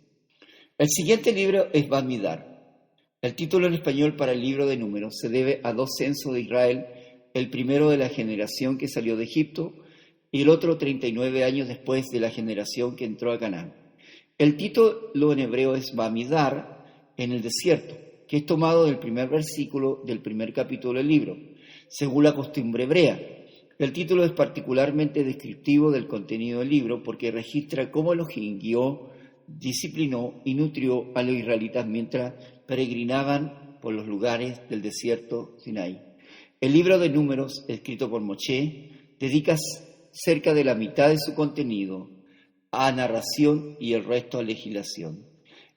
El siguiente libro es Bamidbar. El título en español para el libro de Números se debe a dos censos de Israel, el primero de la generación que salió de Egipto y el otro 39 años después de la generación que entró a Canaán. El título en hebreo es Bamidbar, en el desierto, que es tomado del primer versículo del primer capítulo del libro, según la costumbre hebrea. El título es particularmente descriptivo del contenido del libro porque registra cómo Elohim guió, disciplinó y nutrió a los israelitas mientras peregrinaban por los lugares del desierto Sinaí. El libro de Números, escrito por Moshe, dedica cerca de la mitad de su contenido a narración y el resto a legislación.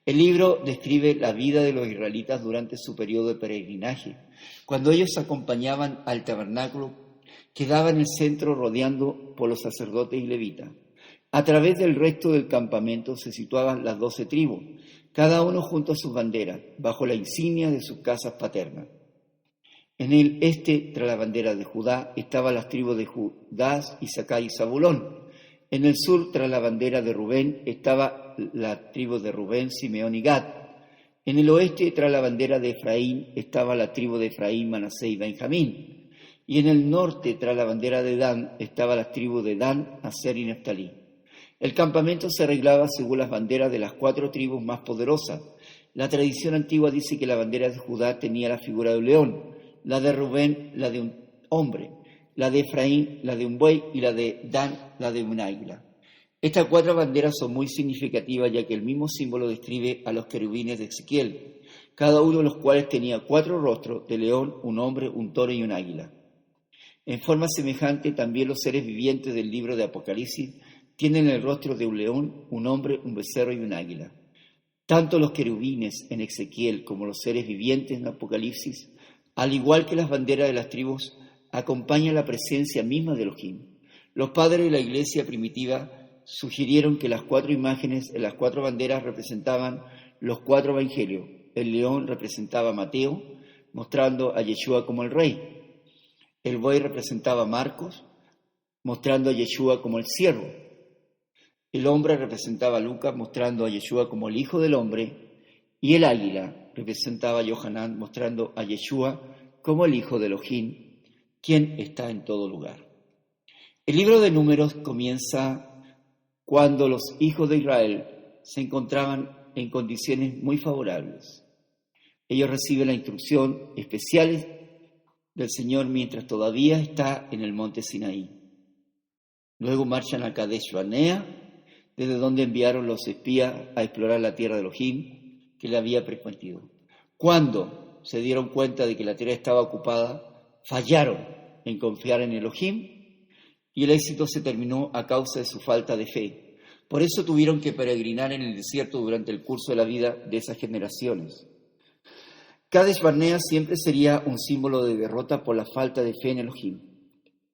El libro describe la vida de los israelitas durante su periodo de peregrinaje, cuando ellos acompañaban al tabernáculo que daba en el centro rodeando por los sacerdotes y levitas. A través del resto del campamento se situaban las 12 tribus, cada uno junto a sus banderas, bajo la insignia de sus casas paternas. En el este, tras la bandera de Judá, estaban las tribus de Judá, Isaacar y Zabulón. En el sur, tras la bandera de Rubén, estaba la tribu de Rubén, Simeón y Gad. En el oeste, tras la bandera de Efraín, estaba la tribu de Efraín, Manasés y Benjamín. Y en el norte, tras la bandera de Dan, estaba la tribu de Dan, Aser y Neftalí. El campamento se arreglaba según las banderas de las 4 tribus más poderosas. La tradición antigua dice que la bandera de Judá tenía la figura de un león, la de Rubén, la de un hombre, la de Efraín, la de un buey, y la de Dan, la de un águila. Estas 4 banderas son muy significativas, ya que el mismo símbolo describe a los querubines de Ezequiel, cada uno de los cuales tenía 4 rostros de león, un hombre, un toro y un águila. En forma semejante, también los seres vivientes del libro de Apocalipsis tienen el rostro de un león, un hombre, un becerro y un águila. Tanto los querubines en Ezequiel como los seres vivientes en Apocalipsis, al igual que las banderas de las tribus, acompañan la presencia misma de Elohim. Los padres de la iglesia primitiva sugirieron que las 4 imágenes en las 4 banderas representaban los 4 evangelios. El león representaba a Mateo, mostrando a Yeshua como el rey. El buey representaba a Marcos, mostrando a Yeshua como el siervo. El hombre representaba a Lucas, mostrando a Yeshua como el Hijo del Hombre, y el águila representaba a Yohanan, mostrando a Yeshua como el Hijo de Elohim, quien está en todo lugar. El libro de Números comienza cuando los hijos de Israel se encontraban en condiciones muy favorables. Ellos reciben la instrucción especial del Señor mientras todavía está en el monte Sinaí. Luego marchan a Kadesh Barnea, desde donde enviaron los espías a explorar la tierra de Elohim que le había prometido. Cuando se dieron cuenta de que la tierra estaba ocupada, fallaron en confiar en Elohim y el éxito se terminó a causa de su falta de fe. Por eso tuvieron que peregrinar en el desierto durante el curso de la vida de esas generaciones. Kadesh Barnea siempre sería un símbolo de derrota por la falta de fe en Elohim.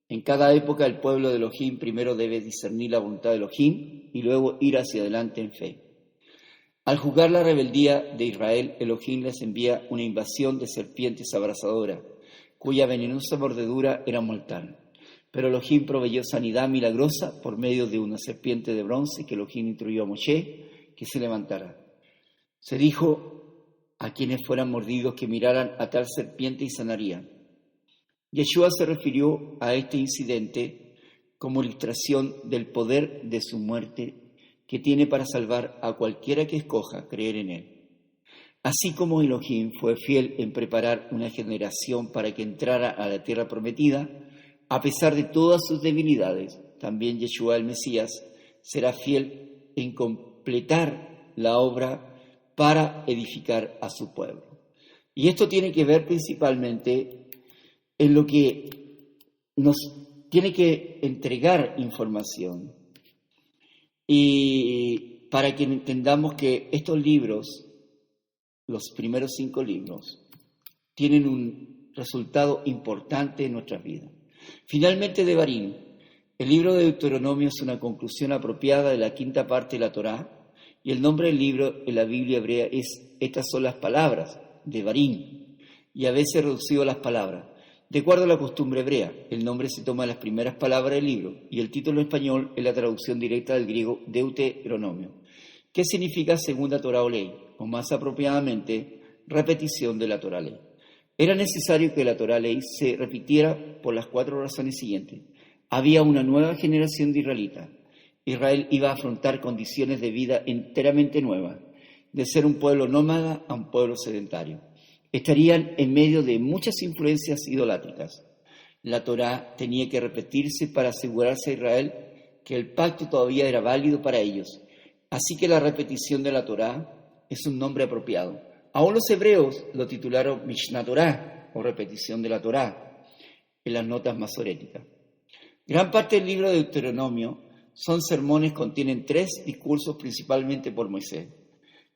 En cada época el pueblo de Elohim primero debe discernir la voluntad de Elohim y luego ir hacia adelante en fe. Al juzgar la rebeldía de Israel, Elohim les envía una invasión de serpientes abrasadoras, cuya venenosa mordedura era mortal. Pero Elohim proveyó sanidad milagrosa por medio de una serpiente de bronce que Elohim instruyó a Moshe que se levantara. Se dijo a quienes fueran mordidos que miraran a tal serpiente y sanarían. Yeshua se refirió a este incidente como ilustración del poder de su muerte que tiene para salvar a cualquiera que escoja creer en él. Así como Elohim fue fiel en preparar una generación para que entrara a la tierra prometida, a pesar de todas sus debilidades, también Yeshua el Mesías será fiel en completar la obra para edificar a su pueblo. Y esto tiene que ver principalmente en lo que nos tiene que entregar información. Y para que entendamos que estos libros, los primeros 5 libros, tienen un resultado importante en nuestras vidas. Finalmente, Devarim, el libro de Deuteronomio es una conclusión apropiada de la 5ª parte de la Torá, y el nombre del libro en la Biblia hebrea es: estas son las palabras, Devarim, y a veces reducido a las palabras. De acuerdo a la costumbre hebrea, el nombre se toma de las primeras palabras del libro y el título en español es la traducción directa del griego Deuteronomio, que significa segunda Torá o ley, o más apropiadamente, repetición de la Torá ley. Era necesario que la Torá ley se repitiera por las 4 razones siguientes. Había una nueva generación de israelitas. Israel iba a afrontar condiciones de vida enteramente nuevas, de ser un pueblo nómada a un pueblo sedentario. Estarían en medio de muchas influencias idolátricas. La Torá tenía que repetirse para asegurarse a Israel que el pacto todavía era válido para ellos. Así que la repetición de la Torá es un nombre apropiado. Aún los hebreos lo titularon Mishnah Torá, o repetición de la Torá, en las notas masoréticas. Gran parte del libro de Deuteronomio son sermones, contienen 3 discursos principalmente por Moisés,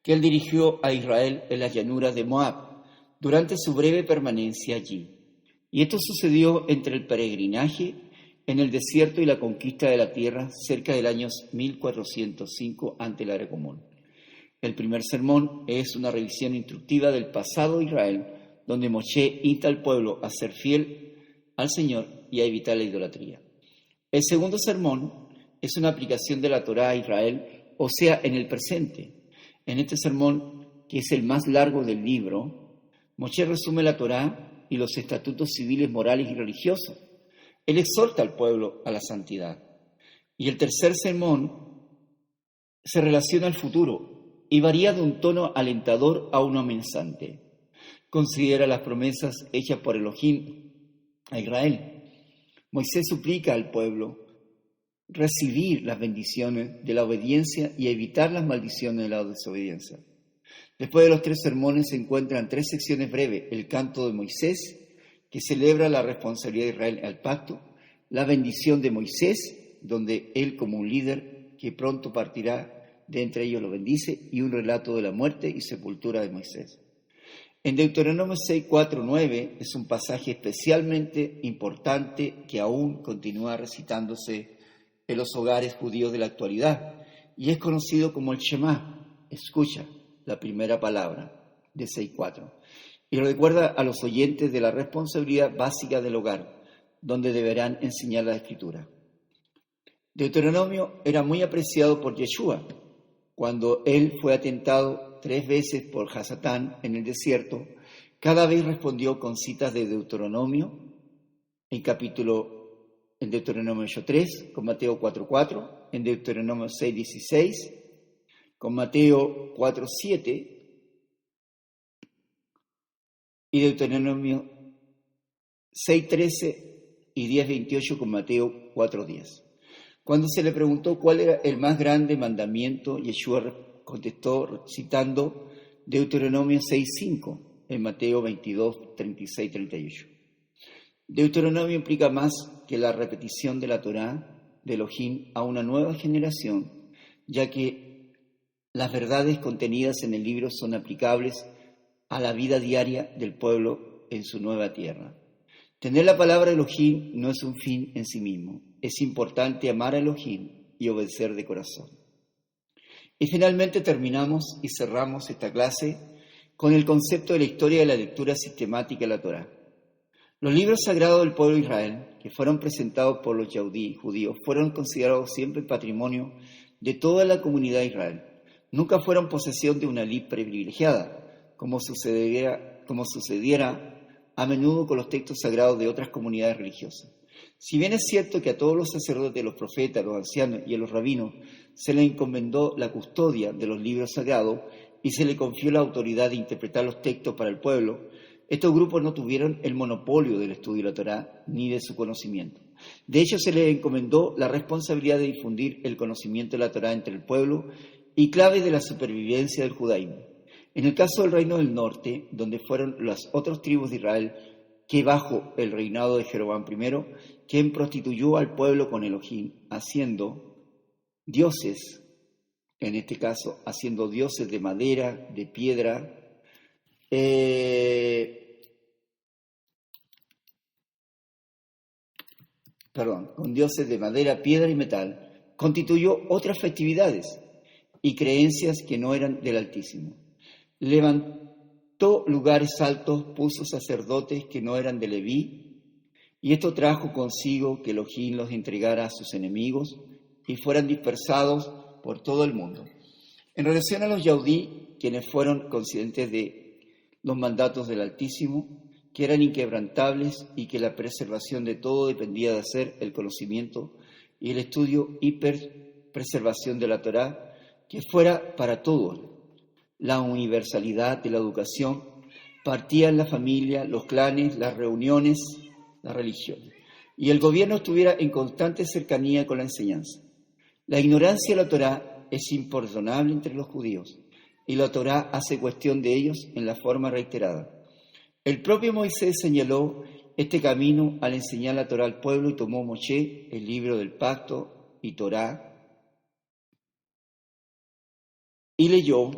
que él dirigió a Israel en las llanuras de Moab, durante su breve permanencia allí. Y esto sucedió entre el peregrinaje en el desierto y la conquista de la tierra cerca del año 1405 ante la era común. El primer sermón es una revisión instructiva del pasado de Israel, donde Moshe insta al pueblo a ser fiel al Señor y a evitar la idolatría. El segundo sermón es una aplicación de la Torá a Israel, o sea, en el presente. En este sermón, que es el más largo del libro, Moshe resume la Torá y los estatutos civiles, morales y religiosos. Él exhorta al pueblo a la santidad. Y el tercer sermón se relaciona al futuro y varía de un tono alentador a uno amenazante. Considera las promesas hechas por Elohim a Israel. Moisés suplica al pueblo recibir las bendiciones de la obediencia y evitar las maldiciones de la desobediencia. Después de los 3 sermones se encuentran 3 secciones breves: el canto de Moisés, que celebra la responsabilidad de Israel al pacto; la bendición de Moisés, donde él como un líder que pronto partirá de entre ellos lo bendice; y un relato de la muerte y sepultura de Moisés. En Deuteronomio 6, 4, 9 es un pasaje especialmente importante que aún continúa recitándose en los hogares judíos de la actualidad y es conocido como el Shema, escucha, la primera palabra de 6.4, y recuerda a los oyentes de la responsabilidad básica del hogar, donde deberán enseñar la Escritura. Deuteronomio era muy apreciado por Yeshua. Cuando él fue atentado 3 veces por Hasatán en el desierto, cada vez respondió con citas de Deuteronomio, en Deuteronomio 8.3, con Mateo 4.4, en Deuteronomio 6.16, con Mateo 4.7 y Deuteronomio 6.13 y 10.28 con Mateo 4.10. Cuando se le preguntó cuál era el más grande mandamiento, Yeshua contestó citando Deuteronomio 6.5 en Mateo 22.36 y 38. Deuteronomio implica más que la repetición de la Torá de Elohim a una nueva generación, ya que las verdades contenidas en el libro son aplicables a la vida diaria del pueblo en su nueva tierra. Tener la palabra Elohim no es un fin en sí mismo. Es importante amar a Elohim y obedecer de corazón. Y finalmente terminamos y cerramos esta clase con el concepto de la historia de la lectura sistemática de la Torá. Los libros sagrados del pueblo de Israel, que fueron presentados por los judíos, fueron considerados siempre patrimonio de toda la comunidad de Israel. Nunca fueron posesión de una élite privilegiada, como sucediera a menudo con los textos sagrados de otras comunidades religiosas. Si bien es cierto que a todos los sacerdotes, los profetas, los ancianos y a los rabinos se les encomendó la custodia de los libros sagrados y se les confió la autoridad de interpretar los textos para el pueblo, estos grupos no tuvieron el monopolio del estudio de la Torá ni de su conocimiento. De hecho, se les encomendó la responsabilidad de difundir el conocimiento de la Torá entre el pueblo y clave de la supervivencia del judaísmo. En el caso del reino del norte, donde fueron las otras tribus de Israel, que bajo el reinado de Jeroboam I, quien prostituyó al pueblo con Elohim, haciendo dioses, en este caso, haciendo dioses de madera, de piedra, con dioses de madera, piedra y metal, constituyó otras festividades y creencias que no eran del Altísimo. Levantó lugares altos, puso sacerdotes que no eran de Leví, y esto trajo consigo que Elohim los entregara a sus enemigos y fueran dispersados por todo el mundo. En relación a los yaudí, quienes fueron conscientes de los mandatos del Altísimo, que eran inquebrantables y que la preservación de todo dependía de hacer el conocimiento y el estudio y preservación de la Torá, que fuera para todos. La universalidad de la educación partía en la familia, los clanes, las reuniones, la religión, y el gobierno estuviera en constante cercanía con la enseñanza. La ignorancia de la Torá es imperdonable entre los judíos, y la Torá hace cuestión de ellos en la forma reiterada. El propio Moisés señaló este camino al enseñar la Torá al pueblo y tomó Moshe, el libro del pacto y Torá, y leyó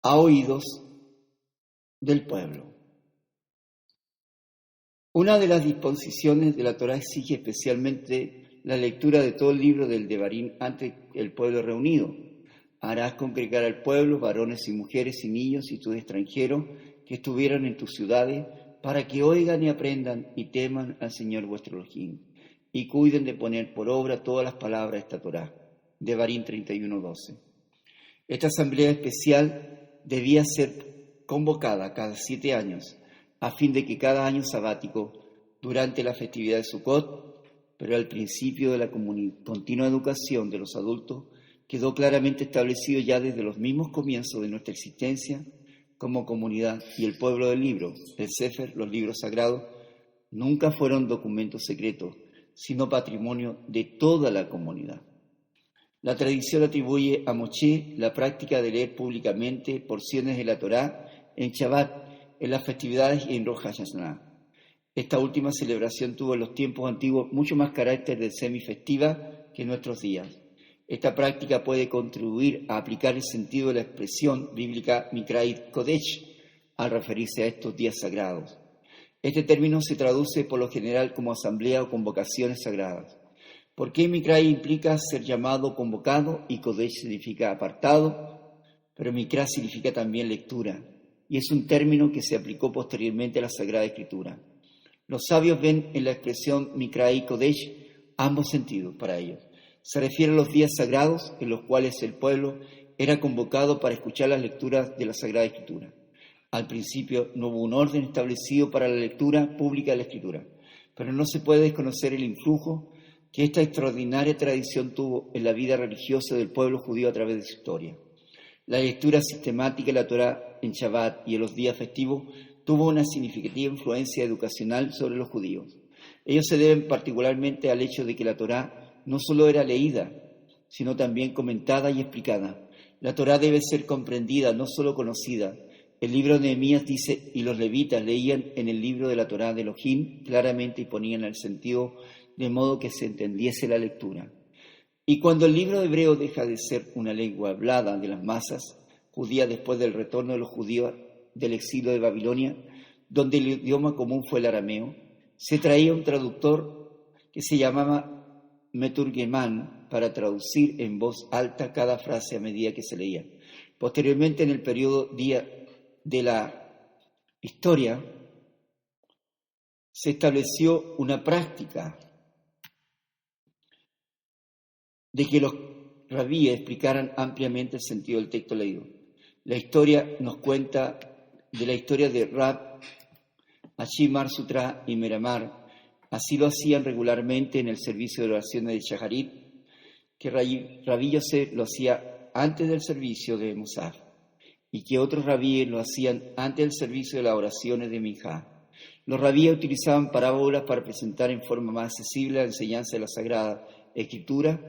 a oídos del pueblo. Una de las disposiciones de la Torá exige especialmente la lectura de todo el libro del Devarim ante el pueblo reunido. Harás congregar al pueblo, varones y mujeres y niños y tus extranjeros que estuvieron en tus ciudades, para que oigan y aprendan y teman al Señor vuestro Elohim, y cuiden de poner por obra todas las palabras de esta Torá. Devarim 31:12. Esta asamblea especial debía ser convocada cada 7 años, a fin de que cada año sabático, durante la festividad de Sukkot, pero al principio de la continua educación de los adultos, quedó claramente establecido ya desde los mismos comienzos de nuestra existencia como comunidad, y el pueblo del libro, el Sefer, los libros sagrados, nunca fueron documentos secretos, sino patrimonio de toda la comunidad. La tradición atribuye a Moshe la práctica de leer públicamente porciones de la Torá en Shabbat, en las festividades y en Rosh Hashanah. Esta última celebración tuvo en los tiempos antiguos mucho más carácter de semifestiva que en nuestros días. Esta práctica puede contribuir a aplicar el sentido de la expresión bíblica Mikra Kodesh al referirse a estos días sagrados. Este término se traduce por lo general como asamblea o convocaciones sagradas. ¿Por qué Mikra implica ser llamado, convocado, y Kodesh significa apartado? Pero Mikra significa también lectura, y es un término que se aplicó posteriormente a la Sagrada Escritura. Los sabios ven en la expresión Mikra y Kodesh ambos sentidos para ellos. Se refiere a los días sagrados en los cuales el pueblo era convocado para escuchar las lecturas de la Sagrada Escritura. Al principio no hubo un orden establecido para la lectura pública de la Escritura, pero no se puede desconocer el influjo que esta extraordinaria tradición tuvo en la vida religiosa del pueblo judío a través de su historia. La lectura sistemática de la Torá en Shabbat y en los días festivos tuvo una significativa influencia educacional sobre los judíos. Ellos se deben particularmente al hecho de que la Torá no solo era leída, sino también comentada y explicada. La Torá debe ser comprendida, no solo conocida. El libro de Nehemías dice, y los levitas leían en el libro de la Torá de Elohim claramente y ponían el sentido de modo que se entendiese la lectura. Y cuando el libro hebreo deja de ser una lengua hablada de las masas judías después del retorno de los judíos del exilio de Babilonia, donde el idioma común fue el arameo, se traía un traductor que se llamaba Meturgemán para traducir en voz alta cada frase a medida que se leía. Posteriormente, en el periodo de la historia, se estableció una práctica de que los rabíes explicaran ampliamente el sentido del texto leído. La historia nos cuenta de la historia de Rab, Ashimar Sutra y Meramar. Así lo hacían regularmente en el servicio de oraciones de Shaharit, que Rabí Yosef lo hacía antes del servicio de Musaf, y que otros rabíes lo hacían antes del servicio de las oraciones de Minjá. Los rabíes utilizaban parábolas para presentar en forma más accesible la enseñanza de la Sagrada Escritura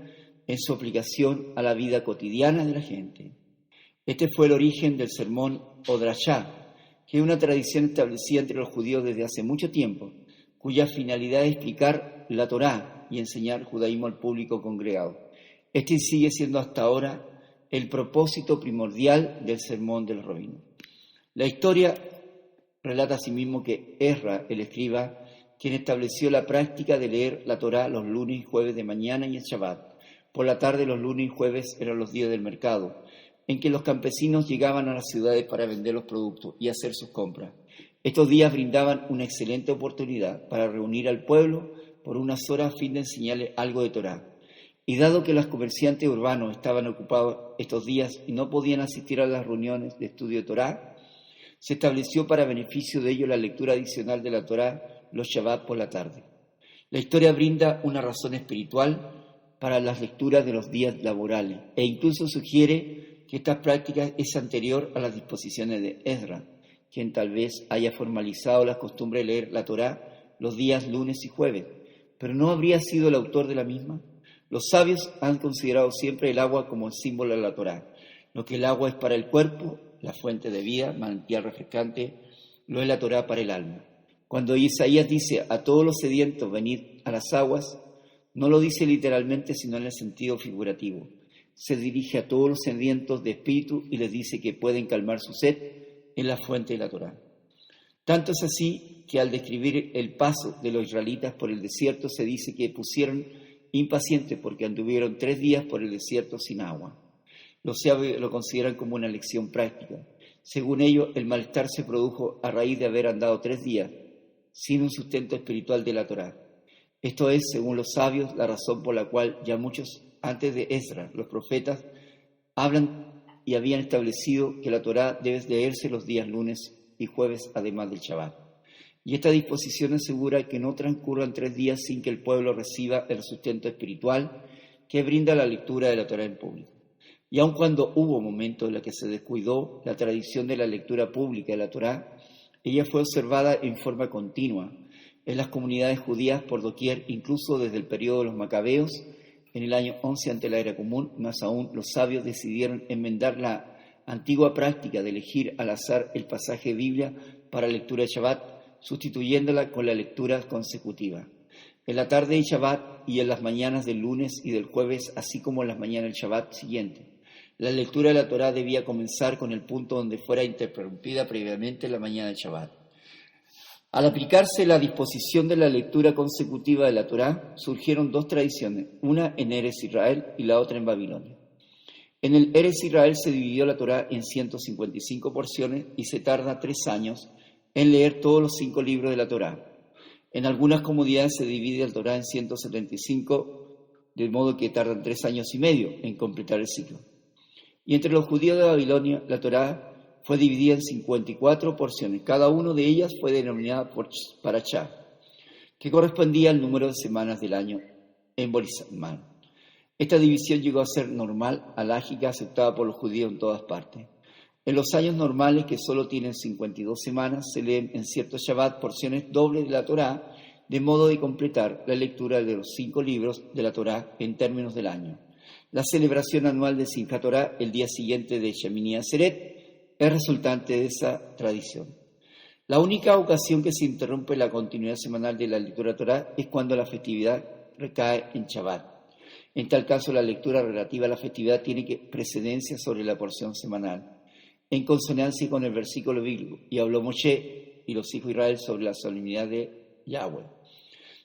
en su aplicación a la vida cotidiana de la gente. Este fue el origen del sermón o drashá, que es una tradición establecida entre los judíos desde hace mucho tiempo, cuya finalidad es explicar la Torá y enseñar judaísmo al público congregado. Este sigue siendo hasta ahora el propósito primordial del sermón del rabino. La historia relata asimismo que Ezra, el escriba, quien estableció la práctica de leer la Torá los lunes y jueves de mañana y el Shabbat. Por la tarde los lunes y jueves eran los días del mercado, en que los campesinos llegaban a las ciudades para vender los productos y hacer sus compras. Estos días brindaban una excelente oportunidad para reunir al pueblo por unas horas a fin de enseñarle algo de Torá. Y dado que los comerciantes urbanos estaban ocupados estos días y no podían asistir a las reuniones de estudio de Torá, se estableció para beneficio de ellos la lectura adicional de la Torá los Shabbat por la tarde. La historia brinda una razón espiritual para las lecturas de los días laborales e incluso sugiere que esta práctica es anterior a las disposiciones de Ezra, quien tal vez haya formalizado la costumbre de leer la Torá los días lunes y jueves, pero ¿no habría sido el autor de la misma? Los sabios han considerado siempre el agua como el símbolo de la Torá. Lo que el agua es para el cuerpo, la fuente de vida, manantial refrescante, lo es la Torá para el alma. Cuando Isaías dice a todos los sedientos venid a las aguas, no lo dice literalmente sino en el sentido figurativo. Se dirige a todos los sedientos de espíritu y les dice que pueden calmar su sed en la fuente de la Torá. Tanto es así que al describir el paso de los israelitas por el desierto se dice que pusieron impacientes porque anduvieron 3 días por el desierto sin agua. Los sabios lo consideran como una lección práctica. Según ellos, el malestar se produjo a raíz de haber andado 3 días sin un sustento espiritual de la Torá. Esto es, según los sabios, la razón por la cual ya muchos antes de Ezra, los profetas, hablan y habían establecido que la Torá debe leerse los días lunes y jueves, además del Shabbat. Y esta disposición asegura que no transcurran 3 días sin que el pueblo reciba el sustento espiritual que brinda la lectura de la Torá en público. Y aun cuando hubo momentos en los que se descuidó la tradición de la lectura pública de la Torá, ella fue observada en forma continua en las comunidades judías por doquier, incluso desde el periodo de los Macabeos, en el año 11 ante la era común. Más aún, los sabios decidieron enmendar la antigua práctica de elegir al azar el pasaje de Biblia para lectura de Shabbat, sustituyéndola con la lectura consecutiva. En la tarde de Shabbat y en las mañanas del lunes y del jueves, así como en las mañanas del Shabbat siguiente, la lectura de la Torá debía comenzar con el punto donde fuera interrumpida previamente la mañana del Shabbat. Al aplicarse la disposición de la lectura consecutiva de la Torá, surgieron 2 tradiciones, una en Eretz Israel y la otra en Babilonia. En el Eretz Israel se dividió la Torá en 155 porciones y se tarda 3 años en leer todos los 5 libros de la Torá. En algunas comunidades se divide la Torá en 175, de modo que tardan 3 años y medio en completar el ciclo. Y entre los judíos de Babilonia, la Torá fue dividida en 54 porciones. Cada una de ellas fue denominada por Parashá, que correspondía al número de semanas del año en Borismán. Esta división llegó a ser normal, alágica, aceptada por los judíos en todas partes. En los años normales, que solo tienen 52 semanas, se leen en ciertos Shabbat porciones dobles de la Torá, de modo de completar la lectura de los 5 libros de la Torá en términos del año. La celebración anual de Simchat Torah, el día siguiente de Shemini Atzeret, es resultante de esa tradición. La única ocasión que se interrumpe la continuidad semanal de la lectura Torá es cuando la festividad recae en Shabbat. En tal caso, la lectura relativa a la festividad tiene precedencia sobre la porción semanal, en consonancia con el versículo bíblico, y habló Moshe y los hijos de Israel sobre la solemnidad de Yahweh.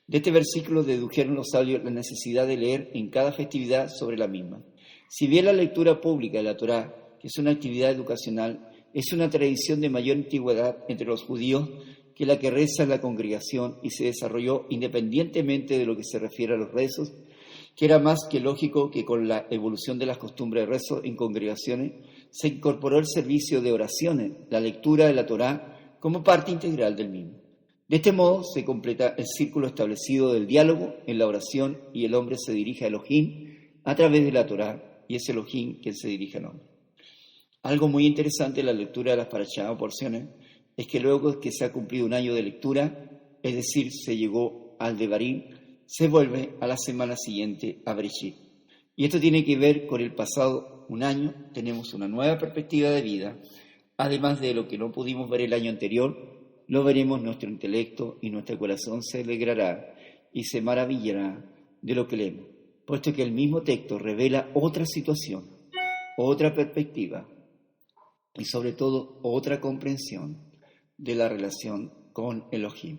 De este versículo dedujeron los sabios la necesidad de leer en cada festividad sobre la misma. Si bien la lectura pública de la Torá, que es una actividad educacional, es una tradición de mayor antigüedad entre los judíos que la que reza en la congregación y se desarrolló independientemente de lo que se refiere a los rezos, que era más que lógico que con la evolución de las costumbres de rezo en congregaciones se incorporó el servicio de oraciones, la lectura de la Torá, como parte integral del mismo. De este modo se completa el círculo establecido del diálogo en la oración y el hombre se dirige a Elohim a través de la Torá y es Elohim quien se dirige al hombre. Algo muy interesante en la lectura de las parashá o porciones es que luego que se ha cumplido un año de lectura, es decir, se llegó al Devarim, se vuelve a la semana siguiente a Bereshit. Y esto tiene que ver con el pasado un año, tenemos una nueva perspectiva de vida, además de lo que no pudimos ver el año anterior, lo veremos, nuestro intelecto y nuestro corazón se alegrará y se maravillará de lo que leemos, puesto que el mismo texto revela otra situación, otra perspectiva y sobre todo otra comprensión de la relación con Elohim.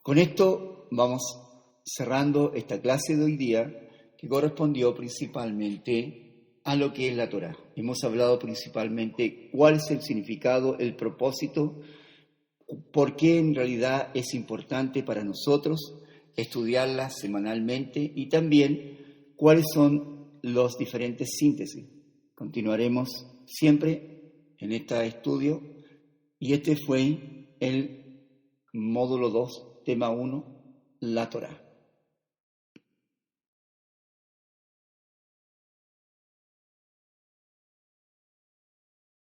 Con esto vamos cerrando esta clase de hoy día que correspondió principalmente a lo que es la Torá. Hemos hablado principalmente cuál es el significado, el propósito, por qué en realidad es importante para nosotros estudiarla semanalmente y también cuáles son los diferentes síntesis. Continuaremos siempre en este estudio y este fue el módulo 2, tema 1, la Torá.